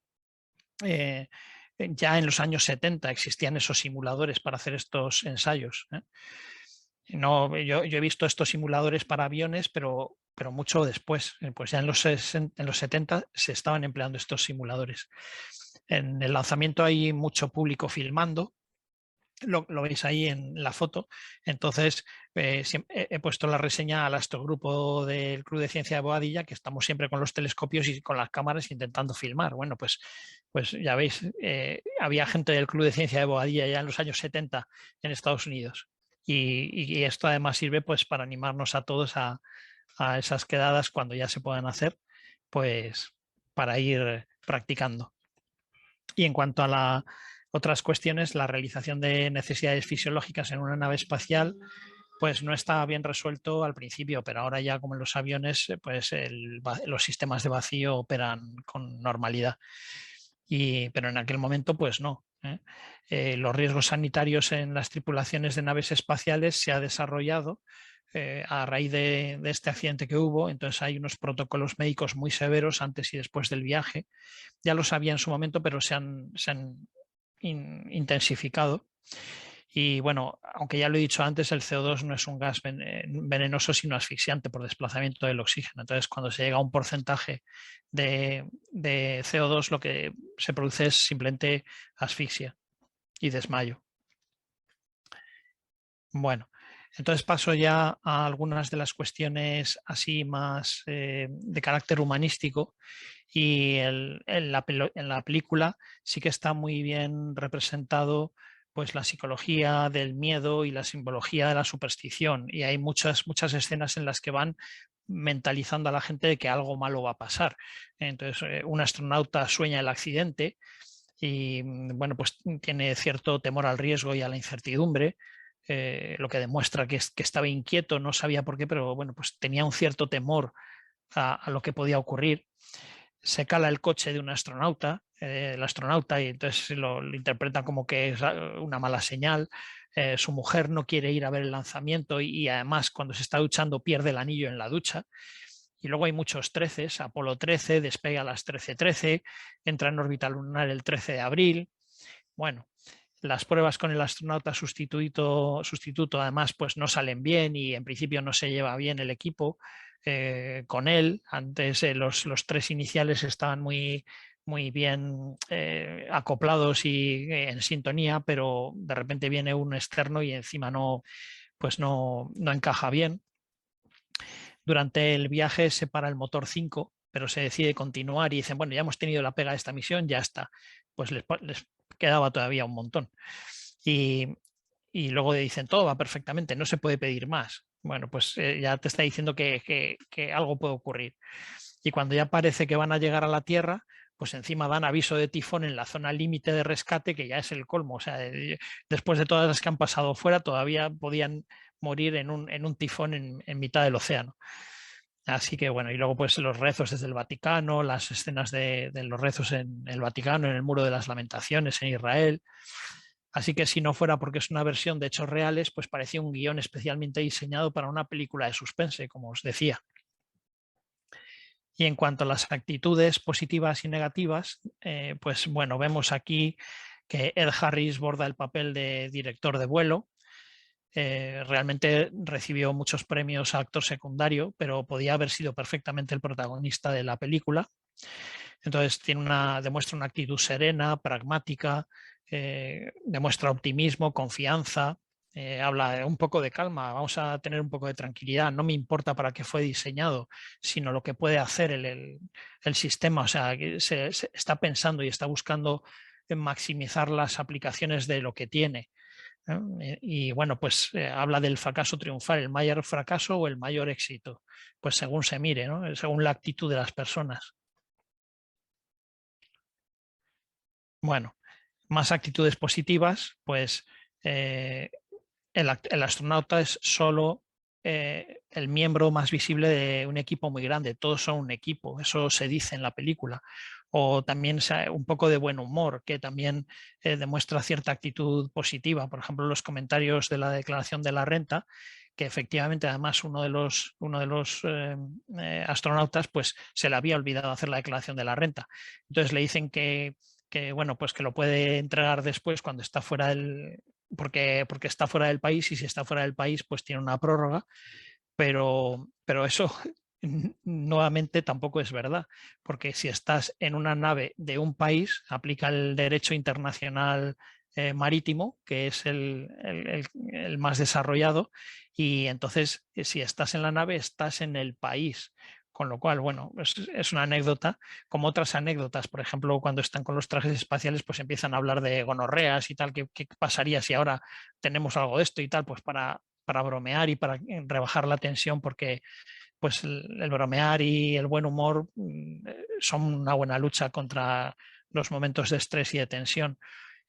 Ya en los años 70 existían esos simuladores para hacer estos ensayos. No, yo he visto estos simuladores para aviones, pero mucho después. Pues ya en los 70 se estaban empleando estos simuladores. En el lanzamiento hay mucho público filmando. Lo veis ahí en la foto. Entonces he puesto la reseña al astrogrupo del Club de Ciencia de Boadilla, que estamos siempre con los telescopios y con las cámaras intentando filmar. Bueno, pues ya veis, había gente del Club de Ciencia de Boadilla ya en los años 70 en Estados Unidos. Y esto además sirve pues para animarnos a todos a esas quedadas cuando ya se puedan hacer, pues para ir practicando. Y en cuanto a otras cuestiones, la realización de necesidades fisiológicas en una nave espacial, pues no estaba bien resuelto al principio, pero ahora ya como en los aviones, pues los sistemas de vacío operan con normalidad. Pero en aquel momento, pues no. Los riesgos sanitarios en las tripulaciones de naves espaciales se ha desarrollado a raíz de este accidente que hubo. Entonces hay unos protocolos médicos muy severos antes y después del viaje. Ya lo sabía en su momento, pero se han intensificado. Y bueno, aunque ya lo he dicho antes, el CO2 no es un gas venenoso, sino asfixiante por desplazamiento del oxígeno. Entonces, cuando se llega a un porcentaje de CO2, lo que se produce es simplemente asfixia y desmayo. Bueno, entonces paso ya a algunas de las cuestiones así más de carácter humanístico. Y en la película sí que está muy bien representado pues la psicología del miedo y la simbología de la superstición, y hay muchas escenas en las que van mentalizando a la gente de que algo malo va a pasar. Entonces un astronauta sueña el accidente y bueno, pues tiene cierto temor al riesgo y a la incertidumbre, lo que demuestra que estaba inquieto, no sabía por qué, pero bueno, pues tenía un cierto temor a lo que podía ocurrir. Se cala el coche de un astronauta, el astronauta, y entonces lo interpretan como que es una mala señal. Su mujer no quiere ir a ver el lanzamiento y además cuando se está duchando pierde el anillo en la ducha. Y luego hay muchos 13, Apolo 13, despega a las 13:13, entra en órbita lunar el 13 de abril. Bueno, las pruebas con el astronauta sustituto además pues no salen bien y en principio no se lleva bien el equipo con él. Antes los tres iniciales estaban muy bien acoplados y en sintonía, pero de repente viene un externo y encima no encaja bien. Durante el viaje se para el motor 5, pero se decide continuar y dicen, bueno, ya hemos tenido la pega de esta misión, ya está. Pues les quedaba todavía un montón. Y luego dicen, todo va perfectamente, no se puede pedir más. Bueno, pues ya te está diciendo que algo puede ocurrir. Y cuando ya parece que van a llegar a la Tierra, pues encima dan aviso de tifón en la zona límite de rescate, que ya es el colmo. O sea, después de todas las que han pasado fuera, todavía podían morir en un tifón en mitad del océano. Así que bueno, y luego pues los rezos desde el Vaticano, las escenas de los rezos en el Vaticano, en el Muro de las Lamentaciones en Israel. Así que si no fuera porque es una versión de hechos reales, pues parecía un guión especialmente diseñado para una película de suspense, como os decía. Y en cuanto a las actitudes positivas y negativas, pues bueno, vemos aquí que Ed Harris borda el papel de director de vuelo. Realmente recibió muchos premios a actor secundario, pero podía haber sido perfectamente el protagonista de la película. Entonces demuestra una actitud serena, pragmática, demuestra optimismo, confianza, habla un poco de calma, vamos a tener un poco de tranquilidad, no me importa para qué fue diseñado, sino lo que puede hacer el sistema, o sea, que se está pensando y está buscando maximizar las aplicaciones de lo que tiene. Y bueno, pues habla del fracaso triunfal, el mayor fracaso o el mayor éxito, pues según se mire, ¿no? Según la actitud de las personas. Bueno, más actitudes positivas, pues el astronauta es solo el miembro más visible de un equipo muy grande, todos son un equipo, eso se dice en la película. O también un poco de buen humor, que también demuestra cierta actitud positiva. Por ejemplo, los comentarios de la declaración de la renta, que efectivamente además uno de los astronautas pues se le había olvidado hacer la declaración de la renta. Entonces le dicen que bueno, pues que lo puede entregar después cuando está fuera porque está fuera del país, y si está fuera del país pues tiene una prórroga, pero eso nuevamente tampoco es verdad, porque si estás en una nave de un país aplica el derecho internacional marítimo, que es el más desarrollado, y entonces si estás en la nave estás en el país. Con lo cual, bueno, es una anécdota, como otras anécdotas, por ejemplo, cuando están con los trajes espaciales, pues empiezan a hablar de gonorreas y tal, qué pasaría si ahora tenemos algo de esto y tal, pues para bromear y para rebajar la tensión, porque pues el bromear y el buen humor son una buena lucha contra los momentos de estrés y de tensión.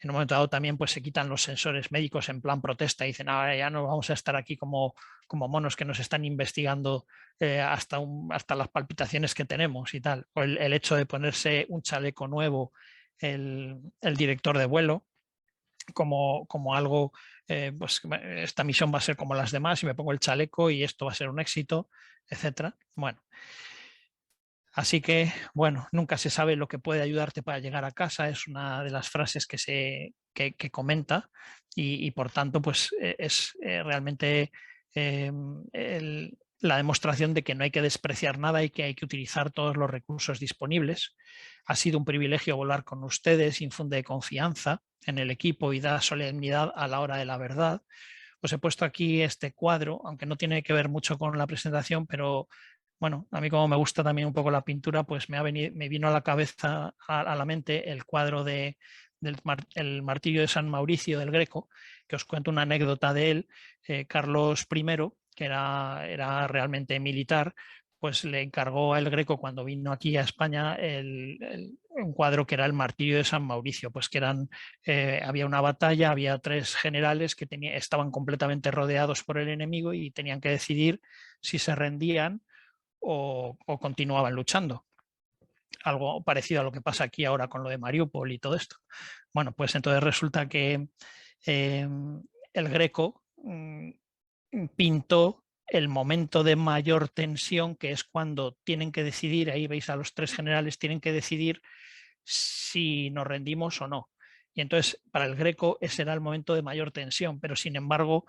En un momento dado también pues se quitan los sensores médicos en plan protesta y dicen, ahora ya no vamos a estar aquí como monos que nos están investigando hasta las palpitaciones que tenemos y tal. O el hecho de ponerse un chaleco nuevo el director de vuelo como algo, pues esta misión va a ser como las demás y me pongo el chaleco y esto va a ser un éxito, etcétera. Bueno, así que, bueno, nunca se sabe lo que puede ayudarte para llegar a casa, es una de las frases que comenta, y por tanto, pues es realmente la demostración de que no hay que despreciar nada y que hay que utilizar todos los recursos disponibles. Ha sido un privilegio volar con ustedes, infunde confianza en el equipo y da solemnidad a la hora de la verdad. Os he puesto aquí este cuadro, aunque no tiene que ver mucho con la presentación, pero bueno, a mí como me gusta también un poco la pintura, pues me vino a la cabeza, a la mente, el cuadro el martirio de San Mauricio del Greco, que os cuento una anécdota de él. Carlos I, que era realmente militar, pues le encargó al Greco cuando vino aquí a España un cuadro que era el martirio de San Mauricio, pues que había una batalla, había tres generales que estaban completamente rodeados por el enemigo y tenían que decidir si se rendían o continuaban luchando. Algo parecido a lo que pasa aquí ahora con lo de Mariupol y todo esto. Bueno, pues entonces resulta que el Greco pintó el momento de mayor tensión, que es cuando tienen que decidir, ahí veis a los tres generales, tienen que decidir si nos rendimos o no. Y entonces para el Greco ese era el momento de mayor tensión, pero sin embargo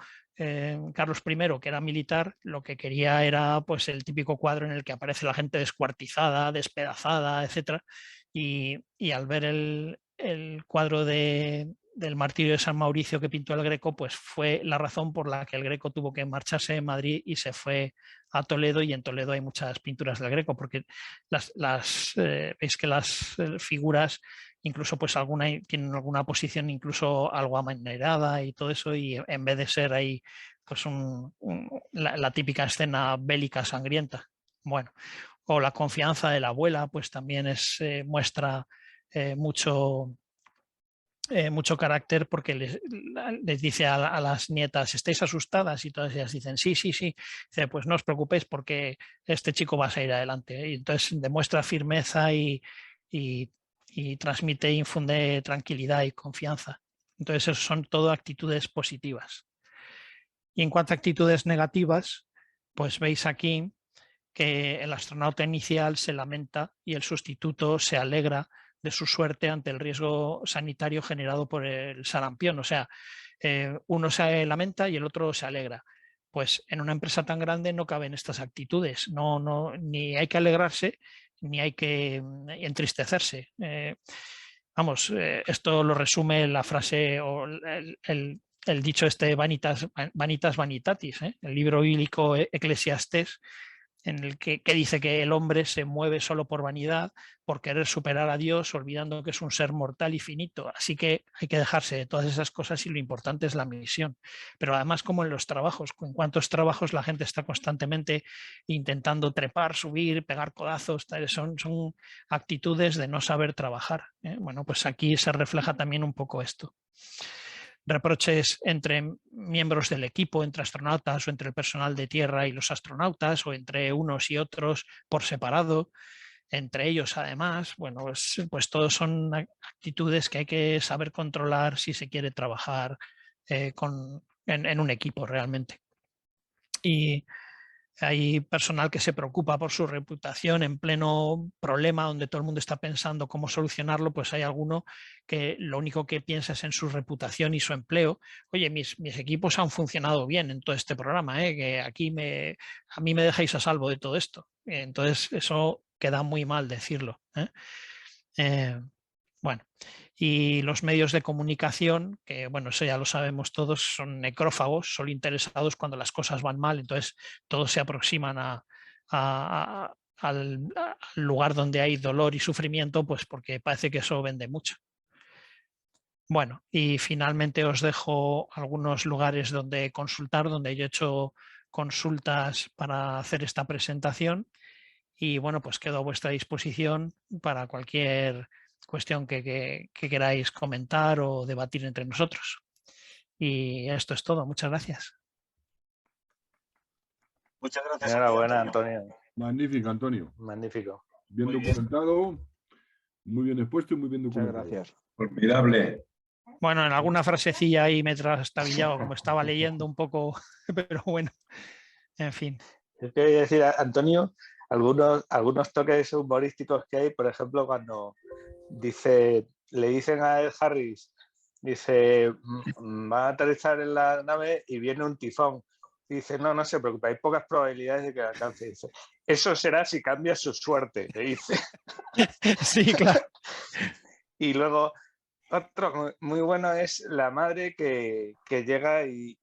Carlos I, que era militar, lo que quería era pues el típico cuadro en el que aparece la gente descuartizada, despedazada, etc. Y al ver el cuadro del martirio de San Mauricio que pintó el Greco, pues fue la razón por la que el Greco tuvo que marcharse de Madrid y se fue a Toledo, y en Toledo hay muchas pinturas del Greco, porque veis que las figuras incluso pues tienen alguna posición incluso algo amanerada y todo eso, y en vez de ser ahí pues la típica escena bélica sangrienta. Bueno, o la confianza de la abuela pues también muestra mucho carácter, porque les dice a las nietas, ¿estáis asustadas? Y todas ellas dicen, sí, sí, sí. Dice, pues no os preocupéis porque este chico va a salir adelante. Y entonces demuestra firmeza y transmite e infunde tranquilidad y confianza. Entonces eso son todo actitudes positivas. Y en cuanto a actitudes negativas, pues veis aquí que el astronauta inicial se lamenta y el sustituto se alegra de su suerte ante el riesgo sanitario generado por el sarampión. O sea, uno se lamenta y el otro se alegra. Pues en una empresa tan grande no caben estas actitudes. Ni hay que alegrarse ni hay que entristecerse. Esto lo resume la frase o el dicho este vanitas vanitatis, el libro bíblico Eclesiastés, en el que dice que el hombre se mueve solo por vanidad, por querer superar a Dios, olvidando que es un ser mortal y finito. Así que hay que dejarse de todas esas cosas y lo importante es la misión. Pero además, como en los trabajos, en cuántos trabajos la gente está constantemente intentando trepar, subir, pegar codazos, son actitudes de no saber trabajar. Bueno, pues aquí se refleja también un poco esto. Reproches entre miembros del equipo, entre astronautas o entre el personal de tierra y los astronautas, o entre unos y otros por separado, entre ellos además. Bueno, pues todos son actitudes que hay que saber controlar si se quiere trabajar en un equipo realmente. Y hay personal que se preocupa por su reputación en pleno problema donde todo el mundo está pensando cómo solucionarlo, pues hay alguno que lo único que piensa es en su reputación y su empleo. Oye, mis equipos han funcionado bien en todo este programa, que aquí a mí me dejáis a salvo de todo esto. Entonces eso queda muy mal decirlo. Bueno, y los medios de comunicación, que bueno, eso ya lo sabemos todos, son necrófagos, solo interesados cuando las cosas van mal, entonces todos se aproximan al lugar donde hay dolor y sufrimiento, pues porque parece que eso vende mucho. Bueno, y finalmente os dejo algunos lugares donde consultar, donde yo he hecho consultas para hacer esta presentación, y bueno, pues quedo a vuestra disposición para cualquier cuestión que queráis comentar o debatir entre nosotros. Y esto es todo. Muchas gracias. Muchas gracias. Enhorabuena, Antonio. Magnífico, Antonio. Magnífico. Bien Muy bien. documentado, muy bien expuesto y muy bien Muchas documentado. gracias. Formidable. Bueno, en alguna frasecilla ahí me he trastabillado, como estaba leyendo un poco, pero bueno, en fin. Yo quería decir, Antonio, algunos toques humorísticos que hay, por ejemplo, cuando le dicen a Ed Harris, dice, va a aterrizar en la nave y viene un tifón. Y dice, no se preocupe, hay pocas probabilidades de que la alcance. Dice, eso será si cambia su suerte, le dice. Sí, claro. Y luego, otro muy bueno es la madre que llega y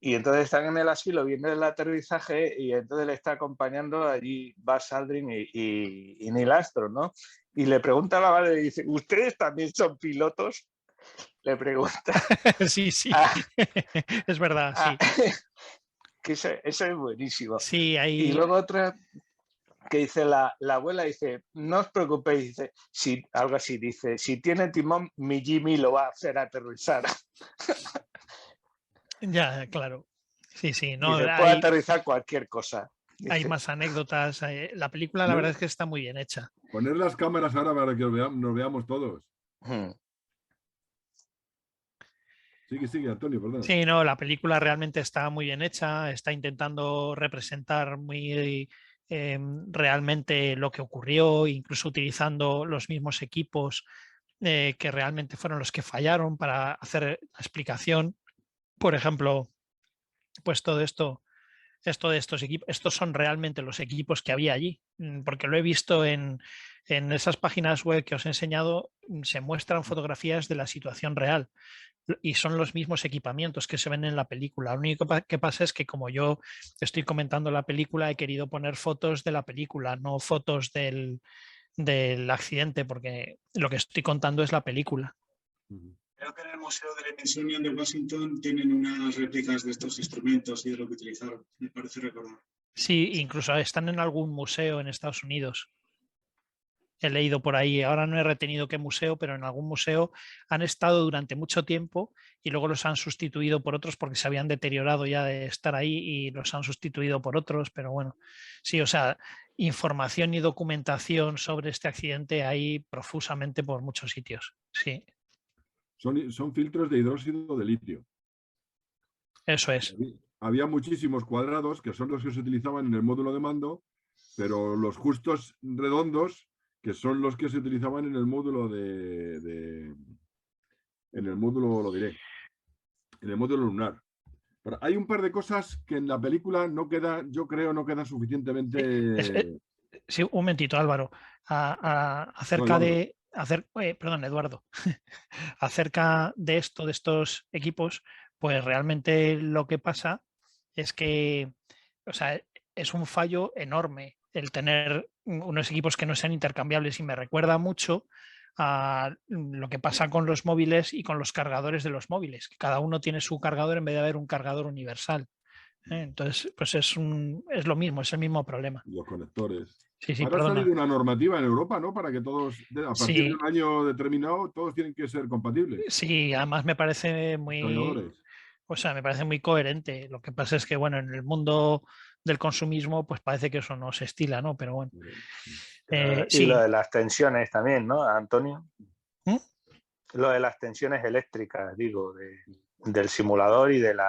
entonces están en el asilo viendo el aterrizaje y entonces le está acompañando allí Buzz Aldrin y Neil Armstrong, ¿no? Y le pregunta a la madre, dice, ¿ustedes también son pilotos? Le pregunta. Sí, Ah, es verdad, sí. Que eso es buenísimo. Sí, ahí... Y luego otra que dice la abuela, dice, no os preocupéis, dice, algo así, dice, si tiene timón, mi Jimmy lo va a hacer aterrizar. Ya, claro. Sí, no, Dice, puede aterrizar cualquier cosa. Dice. Hay más anécdotas. La película, la verdad es que está muy bien hecha. Poner las cámaras ahora para que nos veamos todos. Sigue, Antonio, perdón. Sí, no, la película realmente está muy bien hecha, está intentando representar muy realmente lo que ocurrió, incluso utilizando los mismos equipos que realmente fueron los que fallaron para hacer la explicación. Por ejemplo, pues todo esto de estos equipos, estos son realmente los equipos que había allí, porque lo he visto en esas páginas web que os he enseñado, se muestran fotografías de la situación real y son los mismos equipamientos que se ven en la película. Lo único que pasa es que como yo estoy comentando la película, he querido poner fotos de la película, no fotos del accidente, porque lo que estoy contando es la película. Creo que en el Museo del Smithsonian de Washington tienen unas réplicas de estos instrumentos y de lo que utilizaron, me parece recordar. Sí, incluso están en algún museo en Estados Unidos. He leído por ahí, ahora no he retenido qué museo, pero en algún museo han estado durante mucho tiempo y luego los han sustituido por otros porque se habían deteriorado ya de estar ahí y los han sustituido por otros, pero bueno, sí, o sea, información y documentación sobre este accidente hay profusamente por muchos sitios, sí. Son filtros de hidróxido de litio. Eso es. había muchísimos cuadrados que son los que se utilizaban en el módulo de mando, pero los justos redondos, que son los que se utilizaban en el módulo en el módulo, lo diré, en el módulo lunar. Pero hay un par de cosas que en la película no queda, yo creo, no queda suficientemente... Sí, un momentito, Álvaro. Acerca de... perdón, Eduardo. Acerca de esto, de estos equipos, pues realmente lo que pasa es que, o sea, es un fallo enorme el tener unos equipos que no sean intercambiables, y me recuerda mucho a lo que pasa con los móviles y con los cargadores de los móviles, que cada uno tiene su cargador en vez de haber un cargador universal. Entonces, pues es lo mismo, es el mismo problema. Los conectores. Sí, sí, Ahora ha perdona. salido una normativa en Europa, ¿no? Para que todos, a partir Sí. de un año determinado, todos tienen que ser compatibles. Sí, además me parece muy, o sea, me parece muy coherente. Lo que pasa es que, bueno, en el mundo del consumismo, pues parece que eso no se estila, ¿no? Pero bueno. Y sí. lo de las tensiones también, ¿no, Antonio? ¿Mm? Lo de las tensiones eléctricas, digo, del simulador y del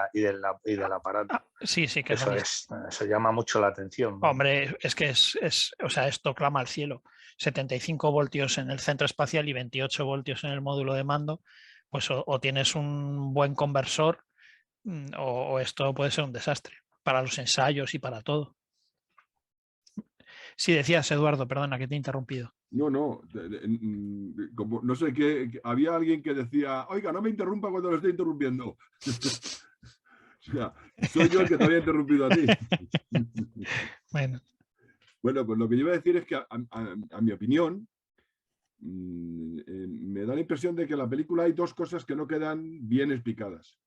aparato. Sí, sí, que eso llama mucho la atención, ¿no? Hombre, es que o sea, esto clama al cielo. 75 voltios en el centro espacial y 28 voltios en el módulo de mando, pues o tienes un buen conversor o esto puede ser un desastre para los ensayos y para todo. Sí, decías, Eduardo, perdona que te he interrumpido. No, como, no sé qué, había alguien que decía, oiga, no me interrumpa cuando lo estoy interrumpiendo. O sea, soy yo el que te había interrumpido a ti. Bueno, pues lo que yo iba a decir es que, a mi opinión, me da la impresión de que en la película hay dos cosas que no quedan bien explicadas.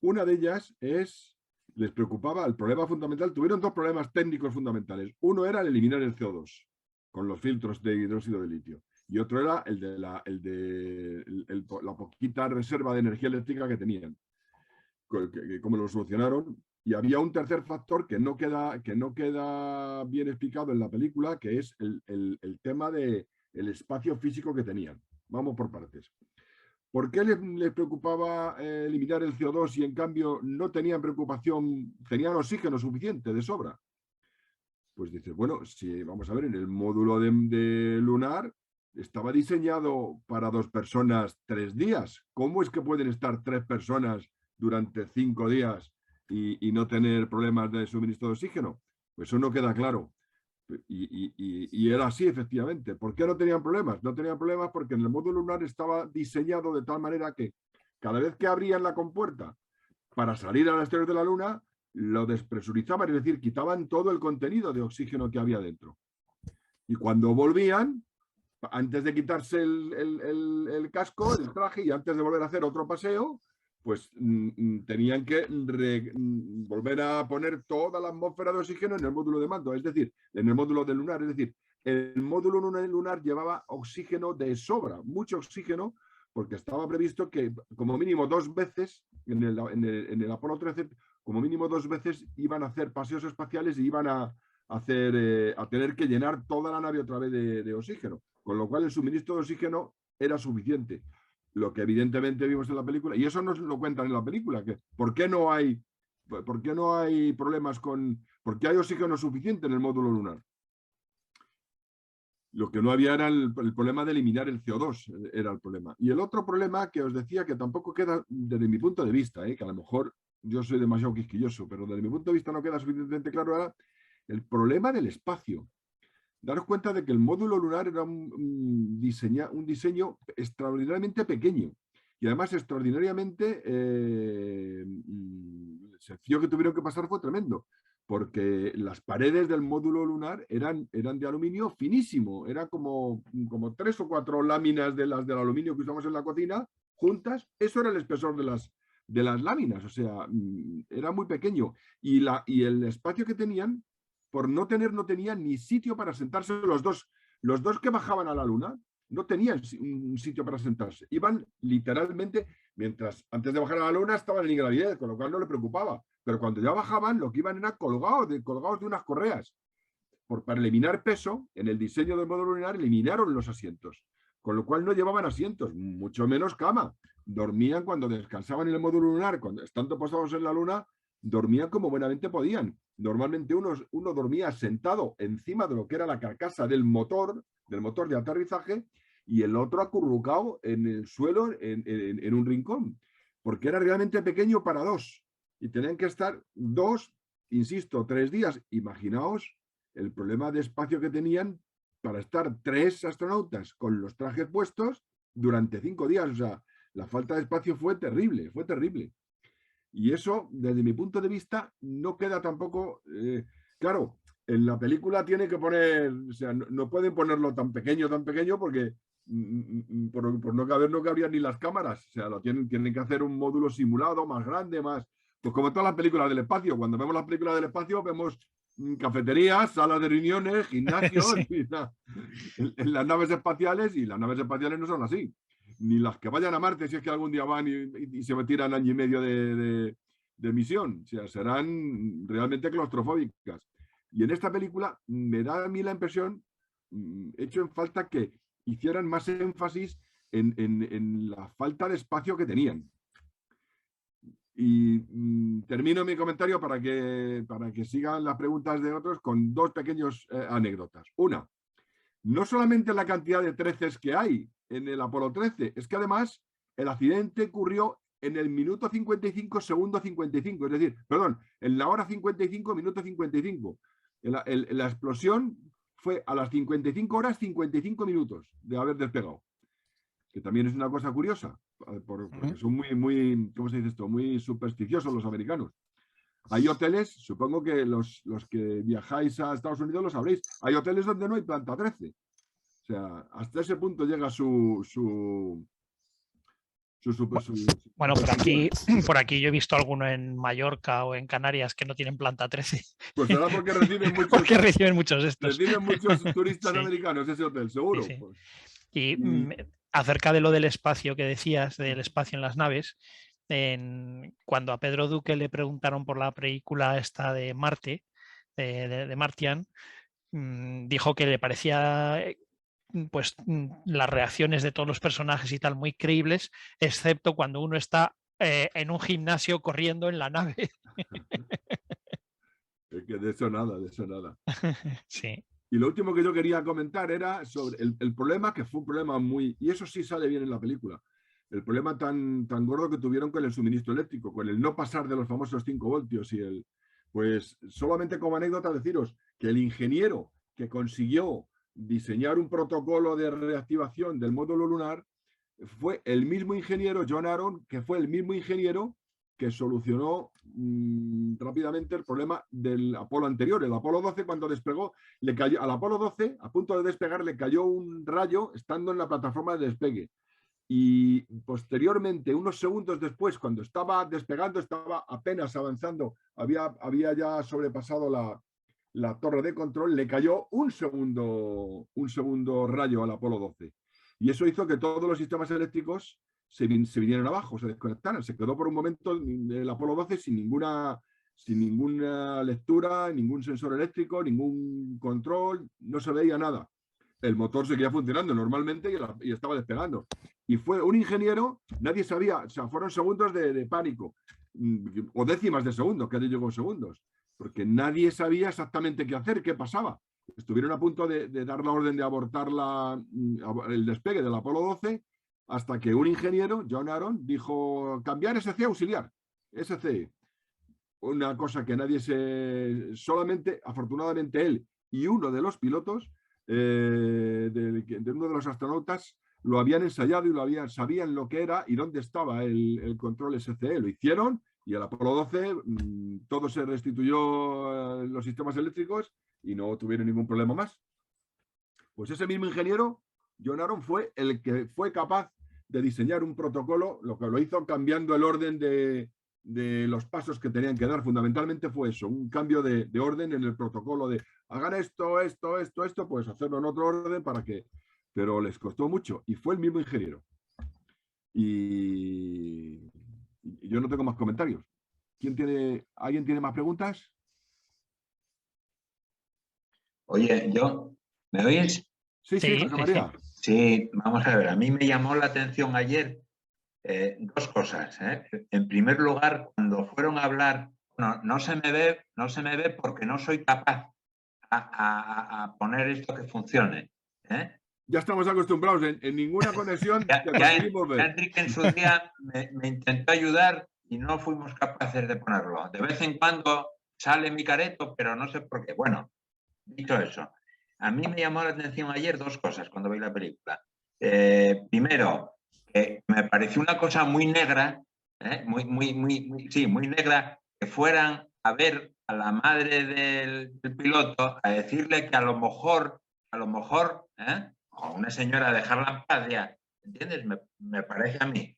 Una de ellas es, les preocupaba, el problema fundamental, tuvieron dos problemas técnicos fundamentales. Uno era el eliminar el CO2 con los filtros de hidróxido de litio, y otro era el de la poquita reserva de energía eléctrica que tenían, cómo lo solucionaron. Y había un tercer factor que no queda bien explicado en la película, que es el tema del espacio físico que tenían. Vamos por partes. ¿Por qué les preocupaba eliminar el CO2 y en cambio no tenían preocupación, tenían oxígeno suficiente de sobra? Pues dices, bueno, si vamos a ver, en el módulo de lunar estaba diseñado para 2 personas 3 días. ¿Cómo es que pueden estar 3 personas durante 5 días y no tener problemas de suministro de oxígeno? Pues eso no queda claro. Y era así, efectivamente. ¿Por qué no tenían problemas? No tenían problemas porque en el módulo lunar estaba diseñado de tal manera que cada vez que abrían la compuerta para salir al exterior de la Luna, lo despresurizaban, es decir, quitaban todo el contenido de oxígeno que había dentro. Y cuando volvían, antes de quitarse el casco, el traje, y antes de volver a hacer otro paseo, pues tenían que volver a poner toda la atmósfera de oxígeno en el módulo de mando, es decir, en el módulo de lunar. Es decir, el módulo lunar llevaba oxígeno de sobra, mucho oxígeno, porque estaba previsto que como mínimo 2 veces, en el Apolo 13, como mínimo 2 veces iban a hacer paseos espaciales y iban a tener que llenar toda la nave otra vez de oxígeno, con lo cual el suministro de oxígeno era suficiente. Lo que evidentemente vimos en la película, y eso nos lo cuentan en la película, que ¿por qué no hay problemas por qué hay oxígeno suficiente en el módulo lunar? Lo que no había era el problema de eliminar el CO2, era el problema. Y el otro problema que os decía, que tampoco queda, desde mi punto de vista, que a lo mejor yo soy demasiado quisquilloso, pero desde mi punto de vista no queda suficientemente claro, era el problema del espacio. Daros cuenta de que el módulo lunar era un diseño extraordinariamente pequeño y además extraordinariamente el sencillo que tuvieron que pasar fue tremendo, porque las paredes del módulo lunar eran de aluminio finísimo, eran como 3 o 4 láminas de las del aluminio que usamos en la cocina juntas. Eso era el espesor de las láminas, o sea, era muy pequeño, y el espacio que tenían, por no tenían ni sitio para sentarse los dos que bajaban a la Luna, no tenían un sitio para sentarse. Iban literalmente, antes de bajar a la Luna estaban en ingravidez, con lo cual no le preocupaba. Pero cuando ya bajaban, lo que iban era colgados de unas correas. Para eliminar peso, en el diseño del módulo lunar eliminaron los asientos, con lo cual no llevaban asientos, mucho menos cama. Dormían cuando descansaban en el módulo lunar, cuando estando posados en la Luna, dormían como buenamente podían. Normalmente uno dormía sentado encima de lo que era la carcasa del motor de aterrizaje, y el otro acurrucado en el suelo en un rincón, porque era realmente pequeño para dos. Y tenían que estar 2, insisto, 3 días. Imaginaos el problema de espacio que tenían para estar 3 astronautas con los trajes puestos durante 5 días. O sea, la falta de espacio fue terrible, fue terrible. Y eso, desde mi punto de vista, no queda tampoco... claro, en la película tiene que poner... O sea, no pueden ponerlo tan pequeño porque por no caber no cabrían ni las cámaras. O sea, tienen que hacer un módulo simulado más grande, más... Pues como todas las películas del espacio. Cuando vemos las películas del espacio vemos cafeterías, salas de reuniones, gimnasios, sí. en las naves espaciales, y las naves espaciales no son así. Ni las que vayan a Marte, si es que algún día van y se tiran año y medio de misión. O sea, serán realmente claustrofóbicas. Y en esta película me da a mí la impresión, hecho en falta que hicieran más énfasis en la falta de espacio que tenían. Y termino mi comentario para que sigan las preguntas de otros con 2 pequeñas anécdotas. Una, no solamente la cantidad de 13 que hay en el Apolo 13, es que además el accidente ocurrió en el minuto 55, segundo 55, es decir, perdón, en la hora 55, minuto 55. La explosión fue a las 55 horas 55 minutos de haber despegado, que también es una cosa curiosa, porque son muy, ¿cómo se dice esto? Muy supersticiosos los americanos. Hay hoteles, supongo que los que viajáis a Estados Unidos lo sabréis, hay hoteles donde no hay planta 13. O sea, hasta ese punto llega bueno, por aquí yo he visto alguno en Mallorca o en Canarias que no tienen planta 13. Pues será porque reciben muchos estos. Reciben muchos turistas americanos ese hotel, seguro. Sí, sí. Pues. Y acerca de lo del espacio que decías, del espacio en las naves, cuando a Pedro Duque le preguntaron por la película esta de Marte, de Martian, dijo que le parecía pues las reacciones de todos los personajes y tal muy creíbles, excepto cuando uno está en un gimnasio corriendo en la nave. De eso nada. Sí. Y lo último que yo quería comentar era sobre el problema, que fue un problema muy... Y eso sí sale bien en la película. El problema tan gordo que tuvieron con el suministro eléctrico, con el no pasar de los famosos 5 voltios y el... Pues solamente como anécdota deciros que el ingeniero que consiguió diseñar un protocolo de reactivación del módulo lunar fue el mismo ingeniero, John Aaron, que fue el mismo ingeniero que solucionó rápidamente el problema del Apolo anterior. El Apolo 12, cuando despegó, le cayó al Apolo 12, a punto de despegar, le cayó un rayo estando en la plataforma de despegue. Y posteriormente, unos segundos después, cuando estaba despegando, estaba apenas avanzando, había ya sobrepasado la torre de control, le cayó un segundo rayo al Apolo 12. Y eso hizo que todos los sistemas eléctricos se vinieran abajo, se desconectaran. Se quedó por un momento el Apolo 12 sin ninguna lectura, ningún sensor eléctrico, ningún control, no se veía nada. El motor seguía funcionando normalmente y estaba despegando. Y fue un ingeniero, nadie sabía, o sea, fueron segundos de pánico, o décimas de segundo, que llegó segundos, porque nadie sabía exactamente qué hacer, qué pasaba. Estuvieron a punto de dar la orden de abortar el despegue del Apolo 12, hasta que un ingeniero, John Aaron, dijo cambiar SC auxiliar. SC, una cosa que nadie solamente, afortunadamente él y uno de los pilotos, de uno de los astronautas, lo habían ensayado y sabían lo que era y dónde estaba el control SCE. Lo hicieron y el Apolo 12 todo se restituyó los sistemas eléctricos y no tuvieron ningún problema más. Pues ese mismo ingeniero, John Aaron, fue el que fue capaz de diseñar un protocolo, lo que lo hizo cambiando el orden de los pasos que tenían que dar. Fundamentalmente fue eso, un cambio de orden en el protocolo de hagan esto, pues hacerlo en otro orden para que... Pero les costó mucho y fue el mismo ingeniero. Y yo no tengo más comentarios. ¿Alguien tiene más preguntas? Oye, ¿me oyes? Sí, José María. Sí, vamos a ver, a mí me llamó la atención ayer 2 cosas. En primer lugar, cuando fueron a hablar bueno, no se me ve porque no soy capaz a poner esto que funcione. Ya estamos acostumbrados, en ninguna conexión te Ya conseguimos ver. Enrique en su día me intentó ayudar y no fuimos capaces de ponerlo. De vez en cuando sale mi careto, pero no sé por qué. Bueno, dicho eso, a mí me llamó la atención ayer dos cosas cuando vi la película. Primero, que me pareció una cosa muy negra, muy negra, que fueran a ver a la madre del piloto a decirle que a lo mejor, o una señora dejarla en paz ya, ¿entiendes? Me parece a mí.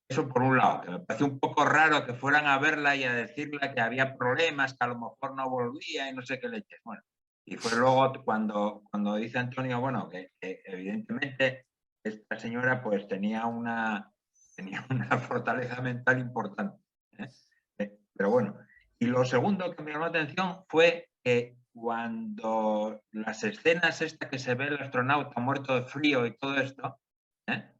Eso por un lado, que me parece un poco raro que fueran a verla y a decirle que había problemas, que a lo mejor no volvía y no sé qué leches. Bueno, y fue luego cuando dice Antonio, bueno, que evidentemente esta señora pues tenía una fortaleza mental importante. Pero bueno, y lo segundo que me llamó la atención fue que cuando las escenas esta que se ve el astronauta muerto de frío y todo esto,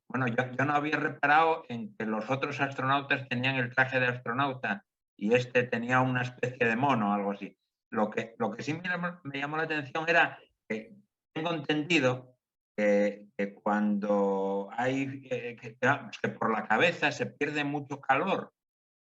bueno, yo no había reparado en que los otros astronautas tenían el traje de astronauta y este tenía una especie de mono o algo así. Lo que sí me llamó la atención era que tengo entendido que cuando hay que por la cabeza se pierde mucho calor,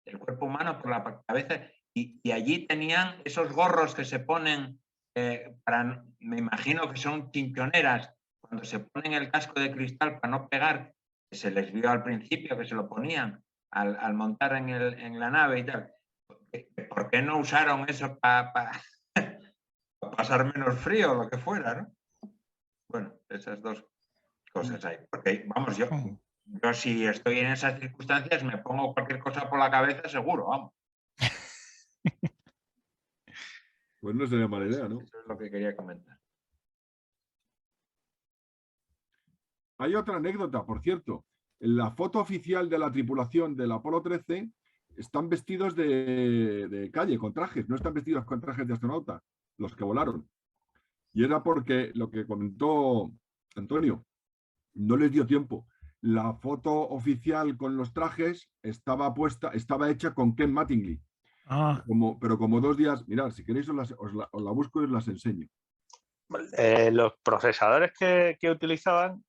el cuerpo humano por la cabeza, y allí tenían esos gorros que se ponen me imagino que son chinchoneras, cuando se ponen el casco de cristal para no pegar, que se les vio al principio que se lo ponían al montar en la nave y tal. ¿Por qué no usaron eso para pasar menos frío o lo que fuera, ¿no? Bueno, esas dos cosas hay. Porque, vamos, yo si estoy en esas circunstancias me pongo cualquier cosa por la cabeza seguro, vamos. Pues no sería mala idea, ¿no? Eso es lo que quería comentar. Hay otra anécdota, por cierto. En la foto oficial de la tripulación del Apolo 13 están vestidos de calle, con trajes. No están vestidos con trajes de astronauta, los que volaron. Y era porque lo que comentó Antonio, no les dio tiempo. La foto oficial con los trajes estaba hecha con Ken Mattingly. Pero como 2 días, mirad, si queréis os la busco y os las enseño. Los procesadores que utilizaban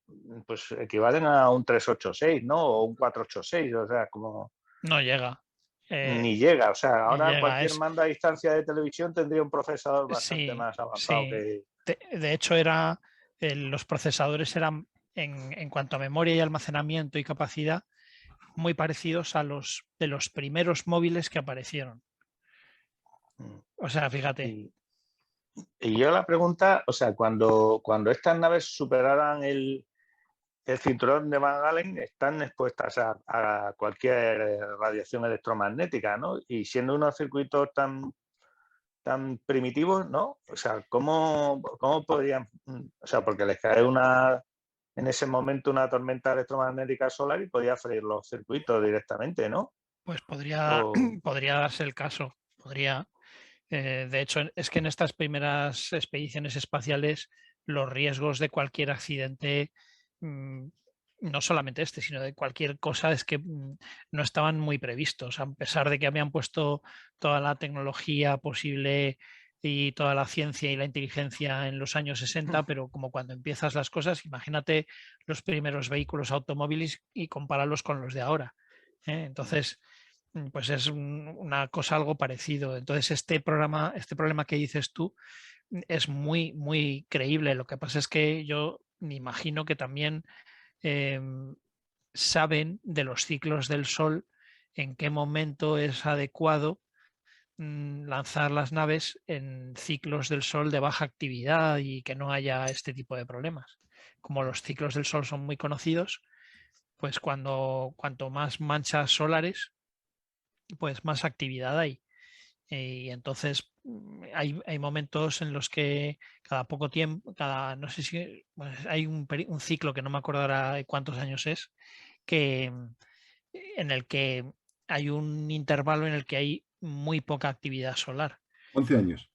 pues equivalen a un 386, ¿no? O un 486, o sea, como... No llega. Ni llega, o sea, ahora llega, cualquier mando a distancia de televisión tendría un procesador bastante más avanzado que... De hecho, los procesadores eran, en cuanto a memoria y almacenamiento y capacidad, muy parecidos a los de los primeros móviles que aparecieron. O sea, fíjate. Y yo la pregunta, o sea, cuando estas naves superaran el cinturón de Van Allen, están expuestas a cualquier radiación electromagnética, ¿no? Y siendo unos circuitos tan primitivos, ¿no? O sea, ¿cómo podrían...? O sea, porque les cae en ese momento una tormenta electromagnética solar y podría freír los circuitos directamente, ¿no? Pues podría darse el caso. De hecho, es que en estas primeras expediciones espaciales los riesgos de cualquier accidente, no solamente sino de cualquier cosa, es que no estaban muy previstos, a pesar de que habían puesto toda la tecnología posible y toda la ciencia y la inteligencia en los años 60, pero como cuando empiezas las cosas, imagínate los primeros vehículos automóviles y compáralos con los de ahora. Entonces, pues es una cosa algo parecido. Entonces, este problema que dices tú es muy, muy creíble. Lo que pasa es que yo me imagino que también saben de los ciclos del Sol, en qué momento es adecuado lanzar las naves en ciclos del Sol de baja actividad y que no haya este tipo de problemas. Como los ciclos del Sol son muy conocidos, pues cuanto más manchas solares, pues más actividad hay. Y entonces hay momentos en los que cada poco tiempo, no sé si hay un ciclo que no me acuerdo ahora de cuántos años es, en el que hay un intervalo en el que hay muy poca actividad solar. 11 años.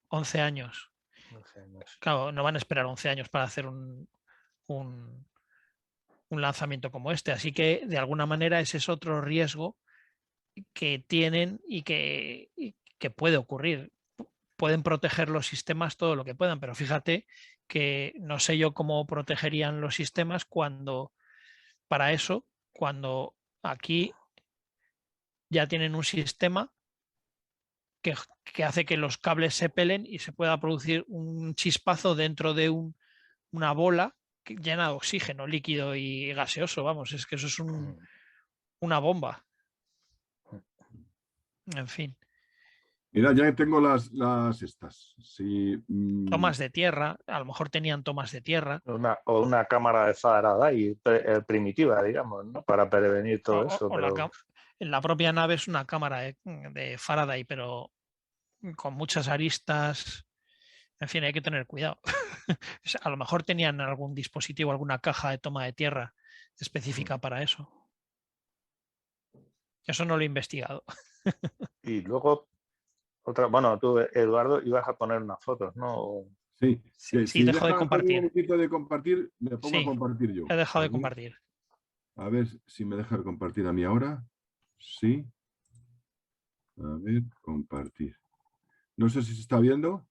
11 años. Claro, no van a esperar 11 años para hacer un lanzamiento como este. Así que, de alguna manera, ese es otro riesgo que tienen y que puede ocurrir. Pueden proteger los sistemas todo lo que puedan, pero fíjate que no sé yo cómo protegerían los sistemas cuando aquí ya tienen un sistema que hace que los cables se pelen y se pueda producir un chispazo dentro de una bola llena de oxígeno líquido y gaseoso. Vamos, es que eso es una bomba. En fin. Mira, ya tengo las estas. Sí, Tomas de tierra, a lo mejor tenían tomas de tierra. O una cámara de Faraday primitiva, digamos, ¿no? Para prevenir todo eso. Pero... En la propia nave es una cámara de Faraday, pero con muchas aristas. En fin, hay que tener cuidado. A lo mejor tenían algún dispositivo, alguna caja de toma de tierra específica para eso. Eso no lo he investigado. Y luego, bueno, tú, Eduardo, ibas a poner unas fotos, ¿no? Sí, sí, dejo de compartir. Un momentito de compartir, me pongo a compartir yo. He dejado de compartir. A ver si me deja de compartir a mí ahora. Sí. A ver, compartir. No sé si se está viendo.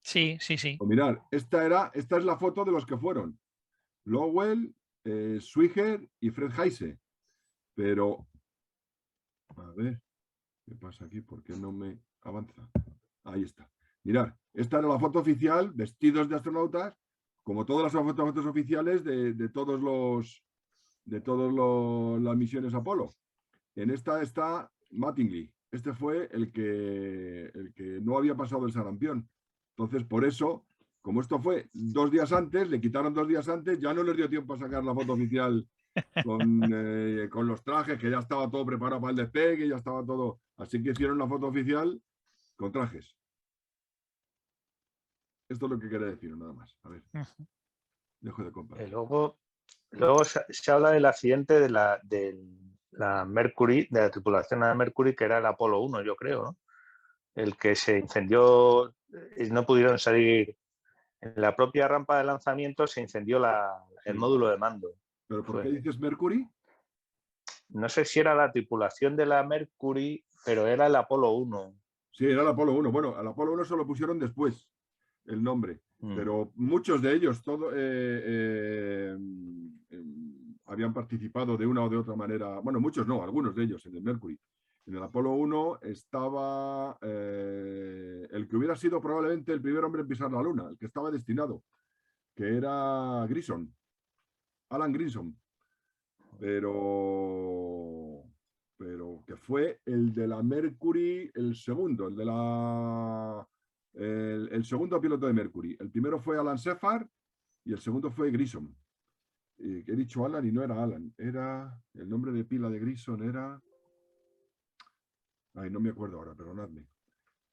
Sí, sí, sí. Pues mirad, esta es la foto de los que fueron. Lowell, Swigert y Fred Heise. Pero, a ver, ¿qué pasa aquí? ¿Por qué no me avanza? Ahí está. Mirad, esta era la foto oficial, vestidos de astronautas, como todas las fotos oficiales de todas las misiones Apolo. En esta está Mattingly. Este fue el que no había pasado el sarampión. Entonces, por eso, como esto fue 2 días antes, le quitaron 2 días antes, ya no les dio tiempo a sacar la foto oficial con los trajes, que ya estaba todo preparado para el despegue, ya estaba todo. Así que hicieron la foto oficial con trajes. Esto es lo que quería decir, nada más. A ver. Dejo de compartir. Luego se habla del accidente de la Mercury, de la tripulación de la Mercury, que era el Apolo 1, yo creo, ¿no? El que se incendió y no pudieron salir. En la propia rampa de lanzamiento se incendió el módulo de mando. ¿Pero por qué dices Mercury? No sé si era la tripulación de la Mercury, pero era el Apolo 1. Sí, era el Apolo 1. Bueno, al Apolo 1 se lo pusieron después el nombre, pero muchos de ellos habían participado de una o de otra manera. Bueno, muchos no, algunos de ellos en el Mercury. En el Apolo 1 estaba el que hubiera sido probablemente el primer hombre en pisar la Luna, el que estaba destinado, que era Grissom, Alan Grissom, pero que fue el de la Mercury, el segundo, el segundo piloto de Mercury. El primero fue Alan Shepard y el segundo fue Grissom. He dicho Alan y no era Alan, era el nombre de pila de Grissom era... Ay, no me acuerdo ahora, perdonadme.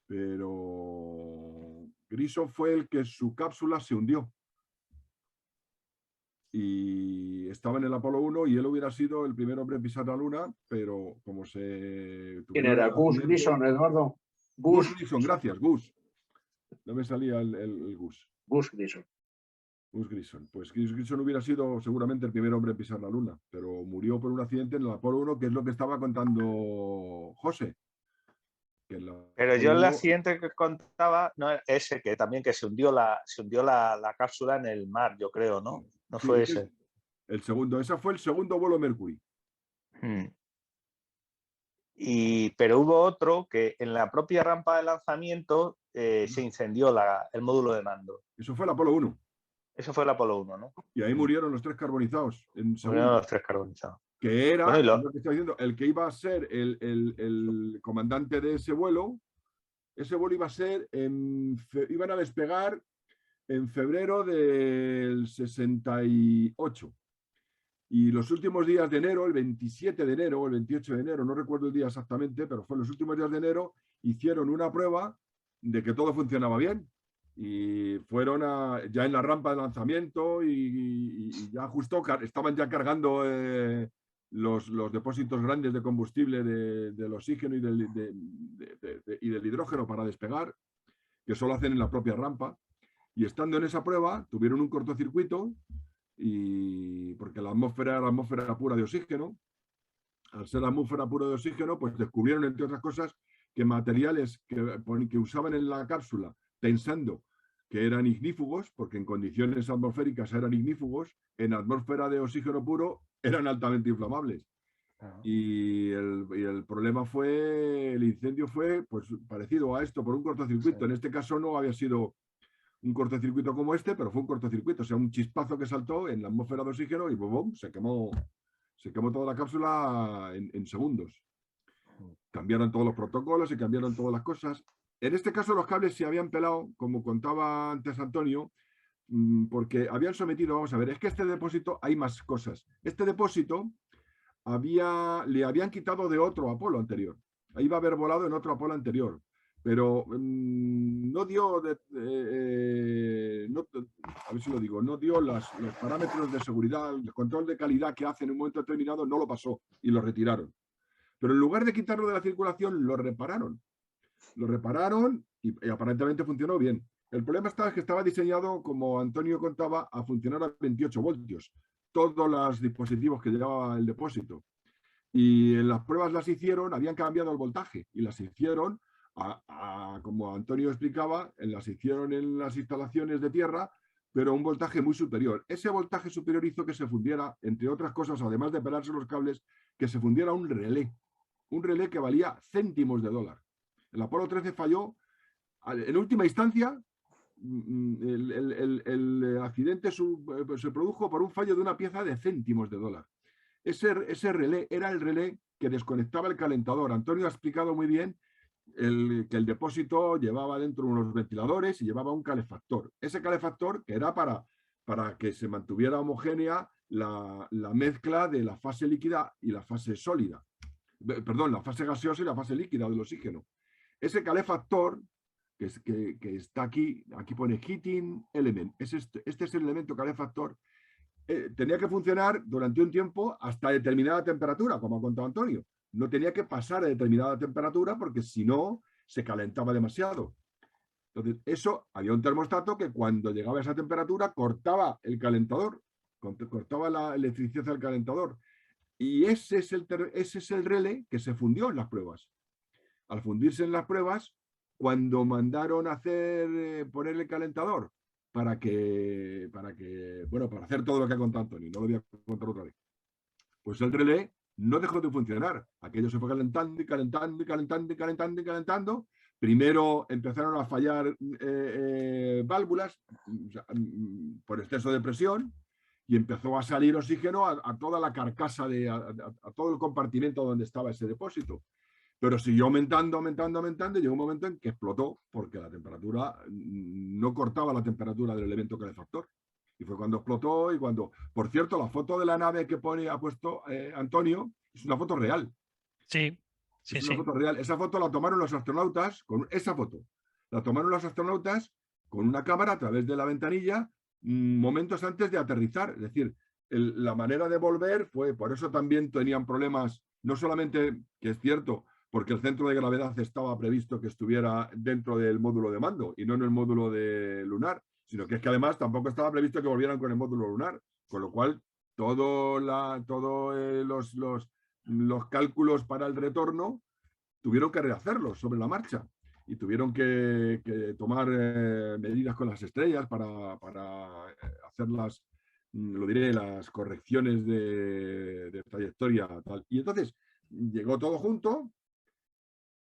Pero Grissom fue el que su cápsula se hundió. Y estaba en el Apolo 1 y él hubiera sido el primer hombre en pisar la Luna, pero como se... ¿Quién era? Gus Grissom, Eduardo. Gus Grissom, gracias, Gus. No me salía el Gus. Gus Grissom. Gus Grissom. Pues Gus Grissom hubiera sido seguramente el primer hombre en pisar la Luna, pero murió por un accidente en el Apolo 1, que es lo que estaba contando José. Pero yo el accidente que contaba, no, ese que también que se hundió la cápsula en el mar, yo creo, ¿no? No sí, fue ese. El segundo, ese fue el segundo vuelo Mercury. Pero hubo otro que en la propia rampa de lanzamiento se incendió el módulo de mando. Eso fue el Apolo 1. Eso fue el Apolo 1, ¿no? Y ahí murieron los 3 carbonizados. Murieron los 3 carbonizados. Que era lo que estoy diciendo, el que iba a ser el comandante de ese vuelo. Ese vuelo iba a ser, iban a despegar en febrero del 68. Y los últimos días de enero, el 27 de enero o el 28 de enero, no recuerdo el día exactamente, pero fue los últimos días de enero, hicieron una prueba de que todo funcionaba bien. Y fueron ya en la rampa de lanzamiento y ya justo estaban ya cargando los depósitos grandes de combustible del oxígeno y del hidrógeno para despegar, que solo hacen en la propia rampa. Y estando en esa prueba, tuvieron un cortocircuito porque la atmósfera era atmósfera pura de oxígeno. al ser atmósfera pura de oxígeno, pues descubrieron, entre otras cosas, que materiales que usaban en la cápsula, pensando que eran ignífugos, porque en condiciones atmosféricas eran ignífugos, en atmósfera de oxígeno puro eran altamente inflamables. Y el problema fue, el incendio fue pues parecido a esto, por un cortocircuito. En este caso no había sido un cortocircuito como este, pero fue un cortocircuito, o sea, un chispazo que saltó en la atmósfera de oxígeno y ¡bum! Se quemó toda la cápsula en segundos. Cambiaron todos los protocolos y cambiaron todas las cosas. En este caso los cables se habían pelado, como contaba antes Antonio, porque habían sometido, vamos a ver, es que este depósito hay más cosas. Este depósito le habían quitado de otro Apolo anterior. Ahí iba a haber volado en otro Apolo anterior, pero no dio, a ver si lo digo, no dio los parámetros de seguridad, el control de calidad que hace en un momento determinado, no lo pasó y lo retiraron. Pero en lugar de quitarlo de la circulación, lo repararon. Lo repararon y aparentemente funcionó bien. El problema es que estaba diseñado, como Antonio contaba, a funcionar a 28 voltios. Todos los dispositivos que llevaba el depósito. Y en las pruebas las hicieron, habían cambiado el voltaje y las hicieron, como Antonio explicaba, las hicieron en las instalaciones de tierra, pero a un voltaje muy superior. Ese voltaje superior hizo que se fundiera, entre otras cosas, además de pelarse los cables, que se fundiera un relé que valía céntimos de dólar. El Apolo 13 falló, en última instancia, el accidente se produjo por un fallo de una pieza de céntimos de dólar. Ese relé era el relé que desconectaba el calentador. Antonio ha explicado muy bien que el depósito llevaba dentro unos ventiladores y llevaba un calefactor. Ese calefactor que era para que se mantuviera homogénea la mezcla de la fase líquida y la fase sólida. Perdón, la fase gaseosa y la fase líquida del oxígeno. Ese calefactor que está aquí pone heating element. Este es el elemento calefactor. Tenía que funcionar durante un tiempo hasta determinada temperatura, como ha contado Antonio. No tenía que pasar a determinada temperatura porque si no, se calentaba demasiado. Entonces, había un termostato que cuando llegaba a esa temperatura cortaba el calentador, cortaba la electricidad del calentador. Y ese es el relé que se fundió en las pruebas. Al fundirse en las pruebas, cuando mandaron a poner el calentador para hacer todo lo que ha contado Antonio, no lo voy a contar otra vez, pues el relé no dejó de funcionar. Aquello se fue calentando y calentando y calentando y calentando y calentando. Primero empezaron a fallar válvulas por exceso de presión y empezó a salir oxígeno a toda la carcasa, a todo el compartimento donde estaba ese depósito. Pero siguió aumentando, aumentando, aumentando y llegó un momento en que explotó porque la temperatura no cortaba la temperatura del elemento calefactor. Y fue cuando explotó y cuando... Por cierto, la foto de la nave que ha puesto Antonio es una foto real. Sí, es una foto real. Esa foto la tomaron los astronautas, la tomaron los astronautas con una cámara a través de la ventanilla momentos antes de aterrizar. Es decir, la manera de volver fue... Por eso también tenían problemas, no solamente, que es cierto, porque el centro de gravedad estaba previsto que estuviera dentro del módulo de mando y no en el módulo lunar, sino que es que además tampoco estaba previsto que volvieran con el módulo lunar, con lo cual todos los cálculos para el retorno tuvieron que rehacerlos sobre la marcha y tuvieron que tomar medidas con las estrellas para hacer las correcciones de trayectoria tal. Y entonces llegó todo junto.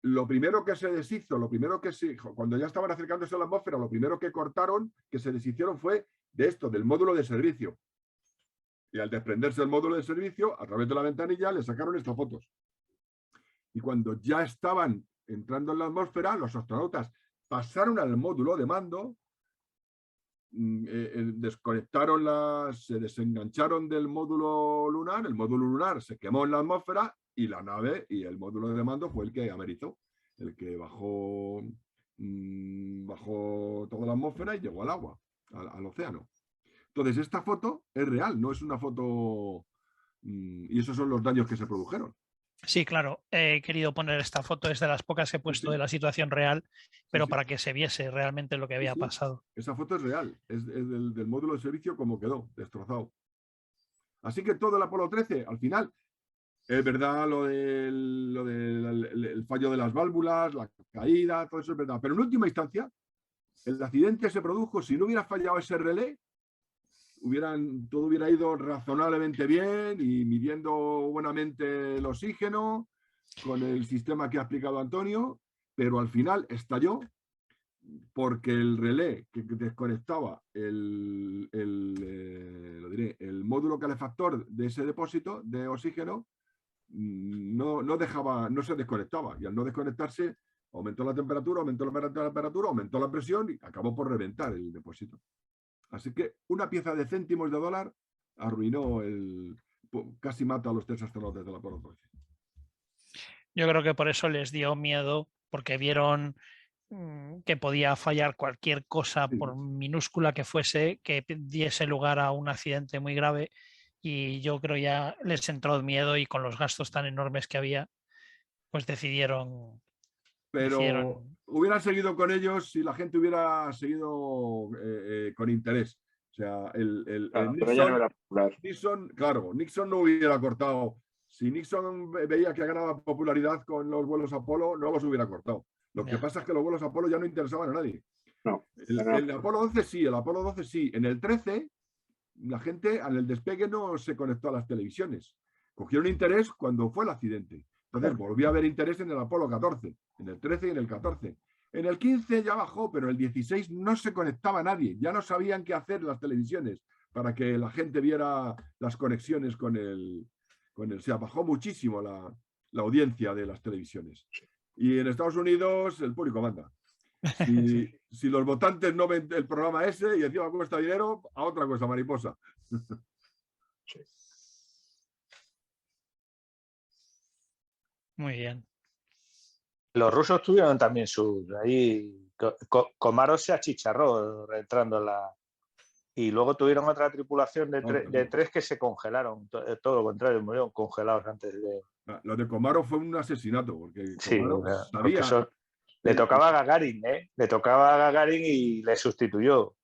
Lo primero que se deshizo, cuando ya estaban acercándose a la atmósfera, lo primero que cortaron, que se deshicieron fue del módulo de servicio. Y al desprenderse del módulo de servicio, a través de la ventanilla, le sacaron estas fotos. Y cuando ya estaban entrando en la atmósfera, los astronautas pasaron al módulo de mando, se desengancharon del módulo lunar, el módulo lunar se quemó en la atmósfera y la nave y el módulo de mando fue el que amerizó, el que bajó toda la atmósfera y llegó al agua, al océano. Entonces esta foto es real, no es una foto y esos son los daños que se produjeron. Sí, claro, he querido poner esta foto, es de las pocas que he puesto de la situación real, pero para que se viese realmente lo que había pasado. Esa foto es real, es del módulo de servicio como quedó, destrozado. Así que todo el Apolo 13, al final, Es verdad el fallo de las válvulas, la caída, todo eso es verdad. Pero en última instancia, el accidente se produjo, si no hubiera fallado ese relé, todo hubiera ido razonablemente bien y midiendo buenamente el oxígeno con el sistema que ha explicado Antonio, pero al final estalló porque el relé que desconectaba el módulo calefactor de ese depósito de oxígeno no se desconectaba, y al no desconectarse aumentó la temperatura, aumentó la presión y acabó por reventar el depósito. Así que una pieza de céntimos de dólar arruinó casi mata a los 3 astronautas de la Apolo 12. Yo creo que por eso les dio miedo, porque vieron que podía fallar cualquier cosa, por minúscula que fuese, que diese lugar a un accidente muy grave, y yo creo ya les entró miedo, y con los gastos tan enormes que había, pues decidieron. Pero hubieran seguido con ellos si la gente hubiera seguido con interés. O sea, pero ya no era popular. Nixon no hubiera cortado. Si Nixon veía que ganaba popularidad con los vuelos Apolo, no los hubiera cortado. Lo que pasa es que los vuelos Apolo ya no interesaban a nadie. No. El Apolo 11 sí, el Apolo 12 sí. En el 13, la gente en el despegue no se conectó a las televisiones. Cogieron interés cuando fue el accidente. Entonces volvió a haber interés en el Apolo 14, en el 13 y en el 14. En el 15 ya bajó, pero en el 16 no se conectaba nadie. Ya no sabían qué hacer las televisiones para que la gente viera las conexiones con el... O sea, bajó muchísimo la audiencia de las televisiones. Y en Estados Unidos el público manda. Si los votantes no ven el programa ese y encima cuesta dinero, a otra cosa, mariposa. Sí. Muy bien. Los rusos tuvieron también ahí Komarov se achicharró entrando en la... Y luego tuvieron otra tripulación de 3 que se congelaron. Todo lo contrario, murieron congelados antes de... Lo de Komarov fue un asesinato, porque Komarov porque le tocaba a Gagarin, ¿eh? Le tocaba a Gagarin y le sustituyó.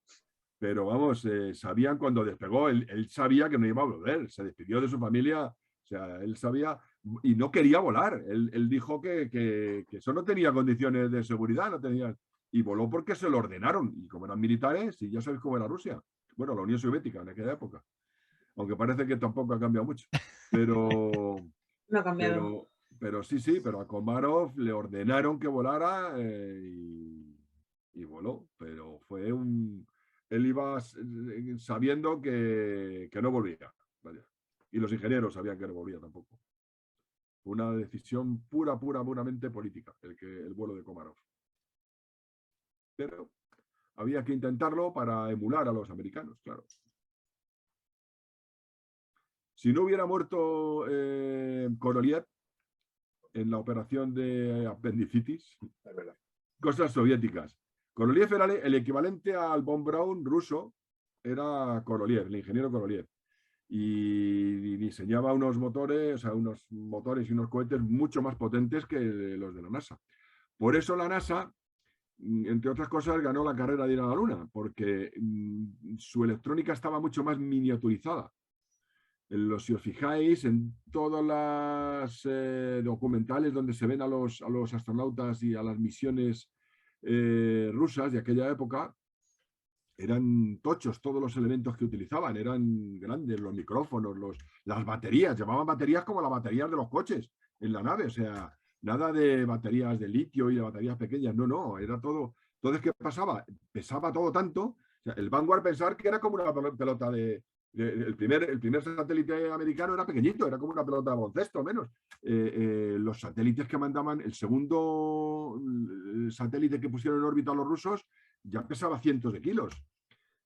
Pero vamos, sabían cuando despegó, él sabía que no iba a volver, se despidió de su familia, o sea, él sabía y no quería volar. Él dijo que eso no tenía condiciones de seguridad, no tenía, y voló porque se lo ordenaron. Y como eran militares, y ya sabéis cómo era Rusia, bueno, la Unión Soviética en aquella época, aunque parece que tampoco ha cambiado mucho, pero... No ha cambiado. Pero sí, pero a Komarov le ordenaron que volara y voló, pero fue él iba sabiendo que no volvía, vaya. Y los ingenieros sabían que no volvía tampoco. Fue una decisión puramente política, el vuelo de Komarov. Pero había que intentarlo para emular a los americanos, claro. Si no hubiera muerto Korolev en la operación de apendicitis, cosas soviéticas. Korolev era el equivalente al von Braun ruso, era Korolev, el ingeniero Korolev. Y diseñaba unos motores y unos cohetes mucho más potentes que los de la NASA. Por eso la NASA, entre otras cosas, ganó la carrera de ir a la Luna, porque su electrónica estaba mucho más miniaturizada. Si os fijáis en todas las documentales donde se ven a los astronautas y a las misiones rusas de aquella época, eran tochos todos los elementos que utilizaban, eran grandes, los micrófonos, las baterías, llamaban baterías como las baterías de los coches en la nave, o sea, nada de baterías de litio y de baterías pequeñas, no, era todo. Entonces, ¿qué pasaba? Pesaba todo tanto, o sea, el Vanguard pensar que era como una pelota el primer satélite americano era pequeñito, era como una pelota de baloncesto menos. Los satélites que mandaban, el segundo satélite que pusieron en órbita los rusos ya pesaba cientos de kilos,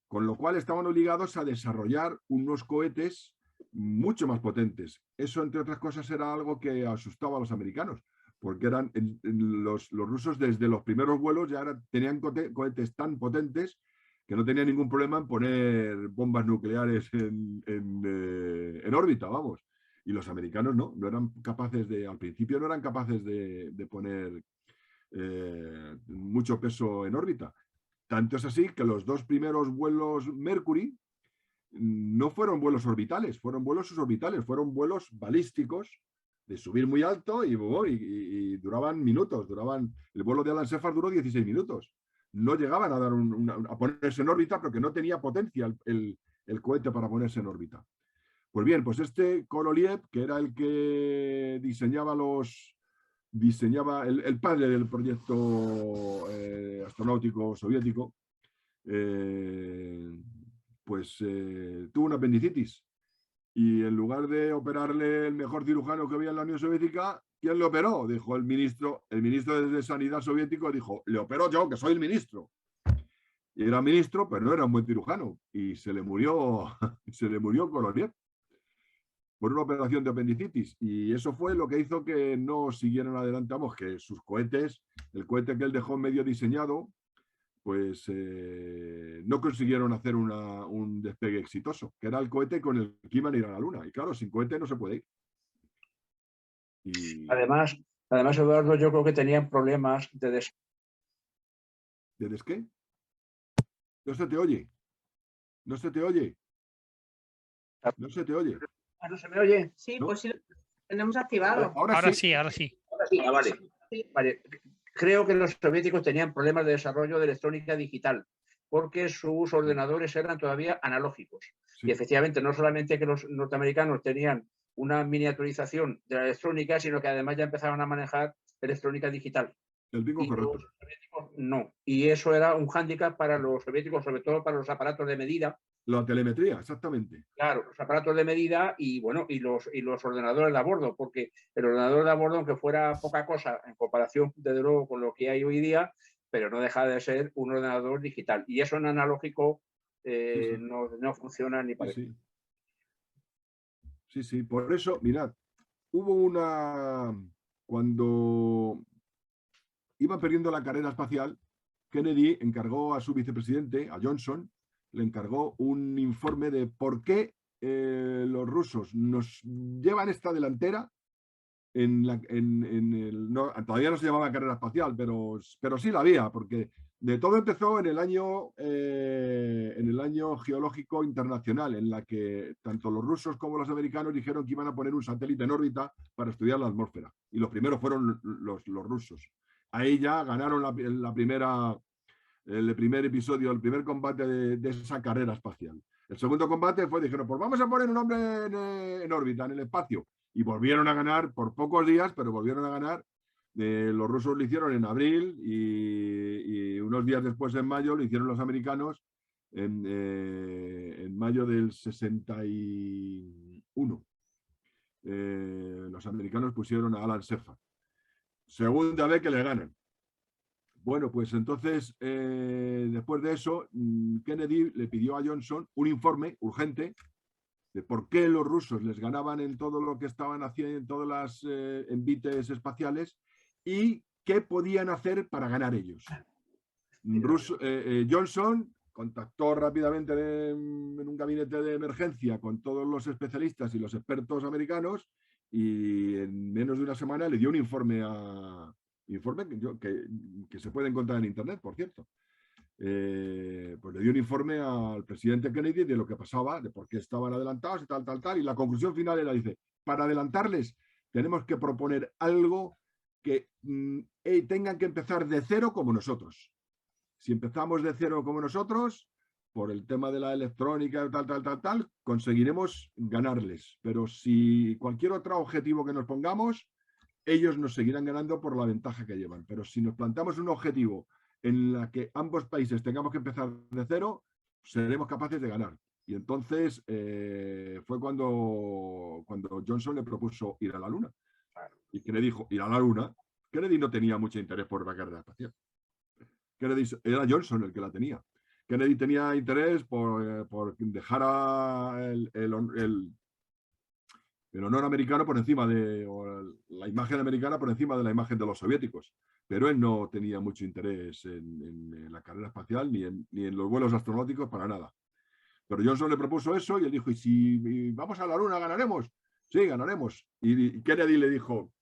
con lo cual estaban obligados a desarrollar unos cohetes mucho más potentes. Eso, entre otras cosas, era algo que asustaba a los americanos, porque eran los rusos desde los primeros vuelos ya tenían cohetes tan potentes que no tenía ningún problema en poner bombas nucleares en órbita, vamos. Y los americanos no eran capaces al principio no eran capaces de poner mucho peso en órbita. Tanto es así que los 2 primeros vuelos Mercury no fueron vuelos orbitales, fueron vuelos suborbitales, fueron vuelos balísticos de subir muy alto y duraban minutos. El vuelo de Alan Shepard duró 16 minutos. No llegaban a dar a ponerse en órbita porque no tenía potencia el cohete para ponerse en órbita. Pues bien, pues este Korolev, que era el que diseñaba el padre del proyecto astronáutico soviético, tuvo una apendicitis. Y en lugar de operarle el mejor cirujano que había en la Unión Soviética, ¿quién le operó? Dijo el ministro de Sanidad soviético, dijo, le opero yo, que soy el ministro. Y era ministro, pero no era un buen cirujano. Y se le murió Korolev por una operación de apendicitis. Y eso fue lo que hizo que no siguieran adelante, vamos, que sus cohetes, el cohete que él dejó medio diseñado, pues no consiguieron hacer un despegue exitoso, que era el cohete con el que iban a ir a la Luna. Y claro, sin cohete no se puede ir. Además, Eduardo, yo creo que tenían problemas de ¿De qué? No se te oye. No se te oye. No se te oye. ¿No se me oye? Sí, ¿No? pues sí, lo tenemos activado. Ahora sí, ahora sí. Ahora sí, vale. Creo que los soviéticos tenían problemas de desarrollo de electrónica digital, porque sus ordenadores eran todavía analógicos. Sí. Y efectivamente, no solamente que los norteamericanos tenían una miniaturización de la electrónica, sino que además ya empezaban a manejar electrónica digital. El bingo correcto. Los soviéticos no. Y eso era un hándicap para los soviéticos, sobre todo para los aparatos de medida. La telemetría, exactamente. Claro, los aparatos de medida y bueno, y los ordenadores de a bordo, porque el ordenador de a bordo, aunque fuera poca cosa en comparación, desde luego, con lo que hay hoy día, pero no deja de ser un ordenador digital. Y eso en analógico Sí. no funciona ni parece. Sí. Por eso, mirad, cuando iban perdiendo la carrera espacial, Kennedy encargó a su vicepresidente, a Johnson, le encargó un informe de por qué los rusos nos llevan esta delantera todavía no se llamaba carrera espacial, pero sí la había, porque de todo empezó en el año geológico internacional, en la que tanto los rusos como los americanos dijeron que iban a poner un satélite en órbita para estudiar la atmósfera. Y los primeros fueron los rusos. Ahí ya ganaron el primer episodio, el primer combate de esa carrera espacial. El segundo combate dijeron, pues vamos a poner un hombre en órbita, en el espacio. Y volvieron a ganar por pocos días, pero volvieron a ganar. Los rusos lo hicieron en abril y unos días después, en mayo, lo hicieron los americanos en mayo del 61. Los americanos pusieron a Alan Shepard. Segunda vez que le ganan. Bueno, pues entonces, después de eso, Kennedy le pidió a Johnson un informe urgente de por qué los rusos les ganaban en todo lo que estaban haciendo, en todas las envites espaciales, y qué podían hacer para ganar ellos. Johnson contactó rápidamente en un gabinete de emergencia con todos los especialistas y los expertos americanos, y en menos de una semana le dio un informe que se puede encontrar en internet, por cierto. Pues le dio un informe al presidente Kennedy de lo que pasaba, de por qué estaban adelantados y tal, y la conclusión final era, dice, para adelantarles tenemos que proponer algo que tengan que empezar de cero como nosotros. Si empezamos de cero como nosotros, por el tema de la electrónica, tal, conseguiremos ganarles. Pero si cualquier otro objetivo que nos pongamos, ellos nos seguirán ganando por la ventaja que llevan. Pero si nos planteamos un objetivo en la que ambos países tengamos que empezar de cero, seremos capaces de ganar. Y entonces fue cuando Johnson le propuso ir a la Luna. Y Kennedy dijo, ir a la Luna. Kennedy no tenía mucho interés por la carrera espacial. Kennedy, era Johnson el que la tenía. Kennedy tenía interés por dejar el honor americano por encima la imagen americana por encima de la imagen de los soviéticos. Pero él no tenía mucho interés en la carrera espacial ni en los vuelos astronáuticos para nada. Pero Johnson le propuso eso y él dijo, ¿y si vamos a la Luna ganaremos? Sí, ganaremos. Y Kennedy le dijo,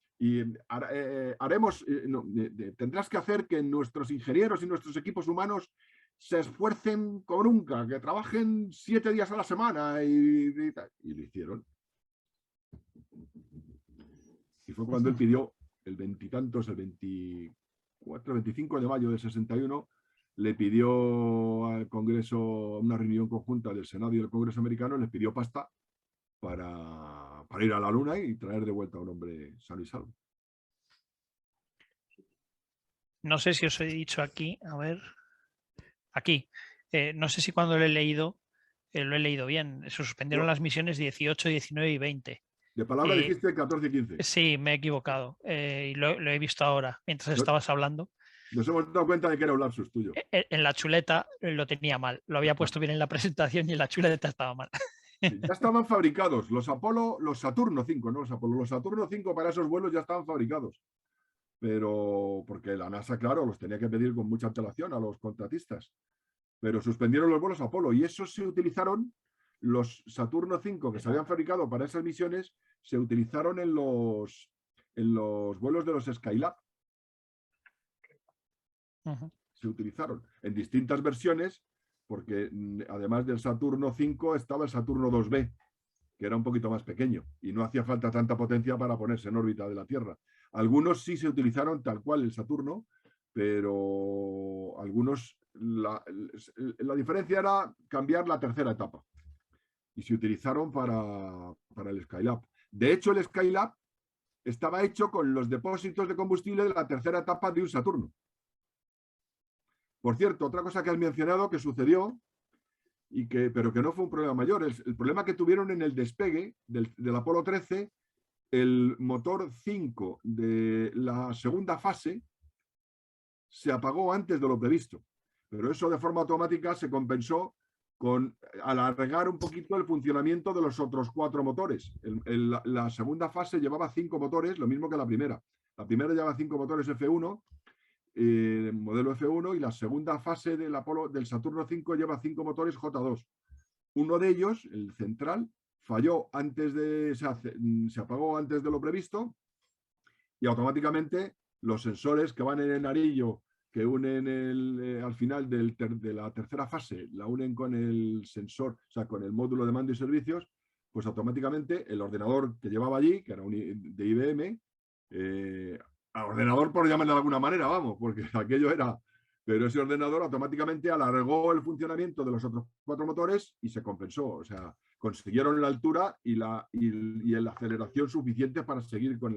tendrás que hacer que nuestros ingenieros y nuestros equipos humanos se esfuercen como nunca, que trabajen 7 días a la semana y lo hicieron. Y fue cuando él pidió el 25 de mayo del 61, le pidió al Congreso, una reunión conjunta del Senado y del Congreso americano, les pidió pasta para ir a la Luna y traer de vuelta a un hombre sano y salvo. No sé si os he dicho aquí, a ver, aquí, no sé si cuando lo he leído bien. Se suspendieron las misiones 18, 19 y 20. De palabra dijiste 14 y 15. Sí, me he equivocado y lo he visto ahora, mientras estabas hablando. Nos hemos dado cuenta de que era un lapsus tuyo. En la chuleta lo tenía mal, lo había puesto bien en la presentación y en la chuleta estaba mal. Sí, ya estaban fabricados los Apolo, los Saturno 5, no los Apolo, los Saturno 5 para esos vuelos ya estaban fabricados. Pero porque la NASA, claro, los tenía que pedir con mucha antelación a los contratistas. Pero suspendieron los vuelos Apolo y esos se utilizaron, los Saturno 5 que se habían fabricado para esas misiones, se utilizaron en los vuelos de los Skylab. Se utilizaron en distintas versiones, porque además del Saturno 5 estaba el Saturno 2B, que era un poquito más pequeño y no hacía falta tanta potencia para ponerse en órbita de la Tierra. Algunos sí se utilizaron tal cual el Saturno, pero algunos, la diferencia era cambiar la tercera etapa y se utilizaron para el Skylab. De hecho, el Skylab estaba hecho con los depósitos de combustible de la tercera etapa de un Saturno. Por cierto, otra cosa que has mencionado que sucedió, pero que no fue un problema mayor, el problema que tuvieron en el despegue del Apolo 13, el motor 5 de la segunda fase se apagó antes de lo previsto, pero eso de forma automática se compensó con alargar un poquito el funcionamiento de los otros 4 motores. La segunda fase llevaba 5 motores, lo mismo que la primera. La primera llevaba 5 motores F1, modelo F1, y la segunda fase del Saturno 5 lleva 5 motores J2. Uno de ellos, el central, falló se apagó antes de lo previsto y automáticamente los sensores que van en el anillo que unen al final de la tercera fase, la unen con el sensor, o sea, con el módulo de mando y servicios, pues automáticamente el ordenador que llevaba allí, que era de IBM, ordenador por llamarlo de alguna manera, vamos, porque aquello era... Pero ese ordenador automáticamente alargó el funcionamiento de los otros 4 motores y se compensó. O sea, consiguieron la altura y la aceleración suficiente para seguir con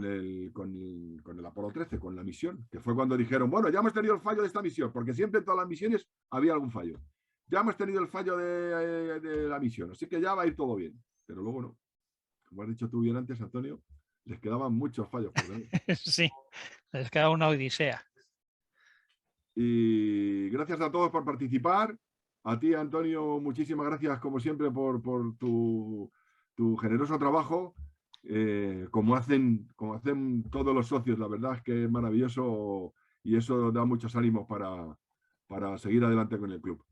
el Apolo 13, con la misión, que fue cuando dijeron, bueno, ya hemos tenido el fallo de esta misión, porque siempre en todas las misiones había algún fallo. Ya hemos tenido el fallo de la misión, así que ya va a ir todo bien. Pero luego no. Como has dicho tú bien antes, Antonio, les quedaban muchos fallos por ver. Sí, les quedaba una odisea. Y gracias a todos por participar. A ti, Antonio, muchísimas gracias, como siempre, por tu generoso trabajo, como hacen todos los socios. La verdad es que es maravilloso y eso da muchos ánimos para seguir adelante con el club.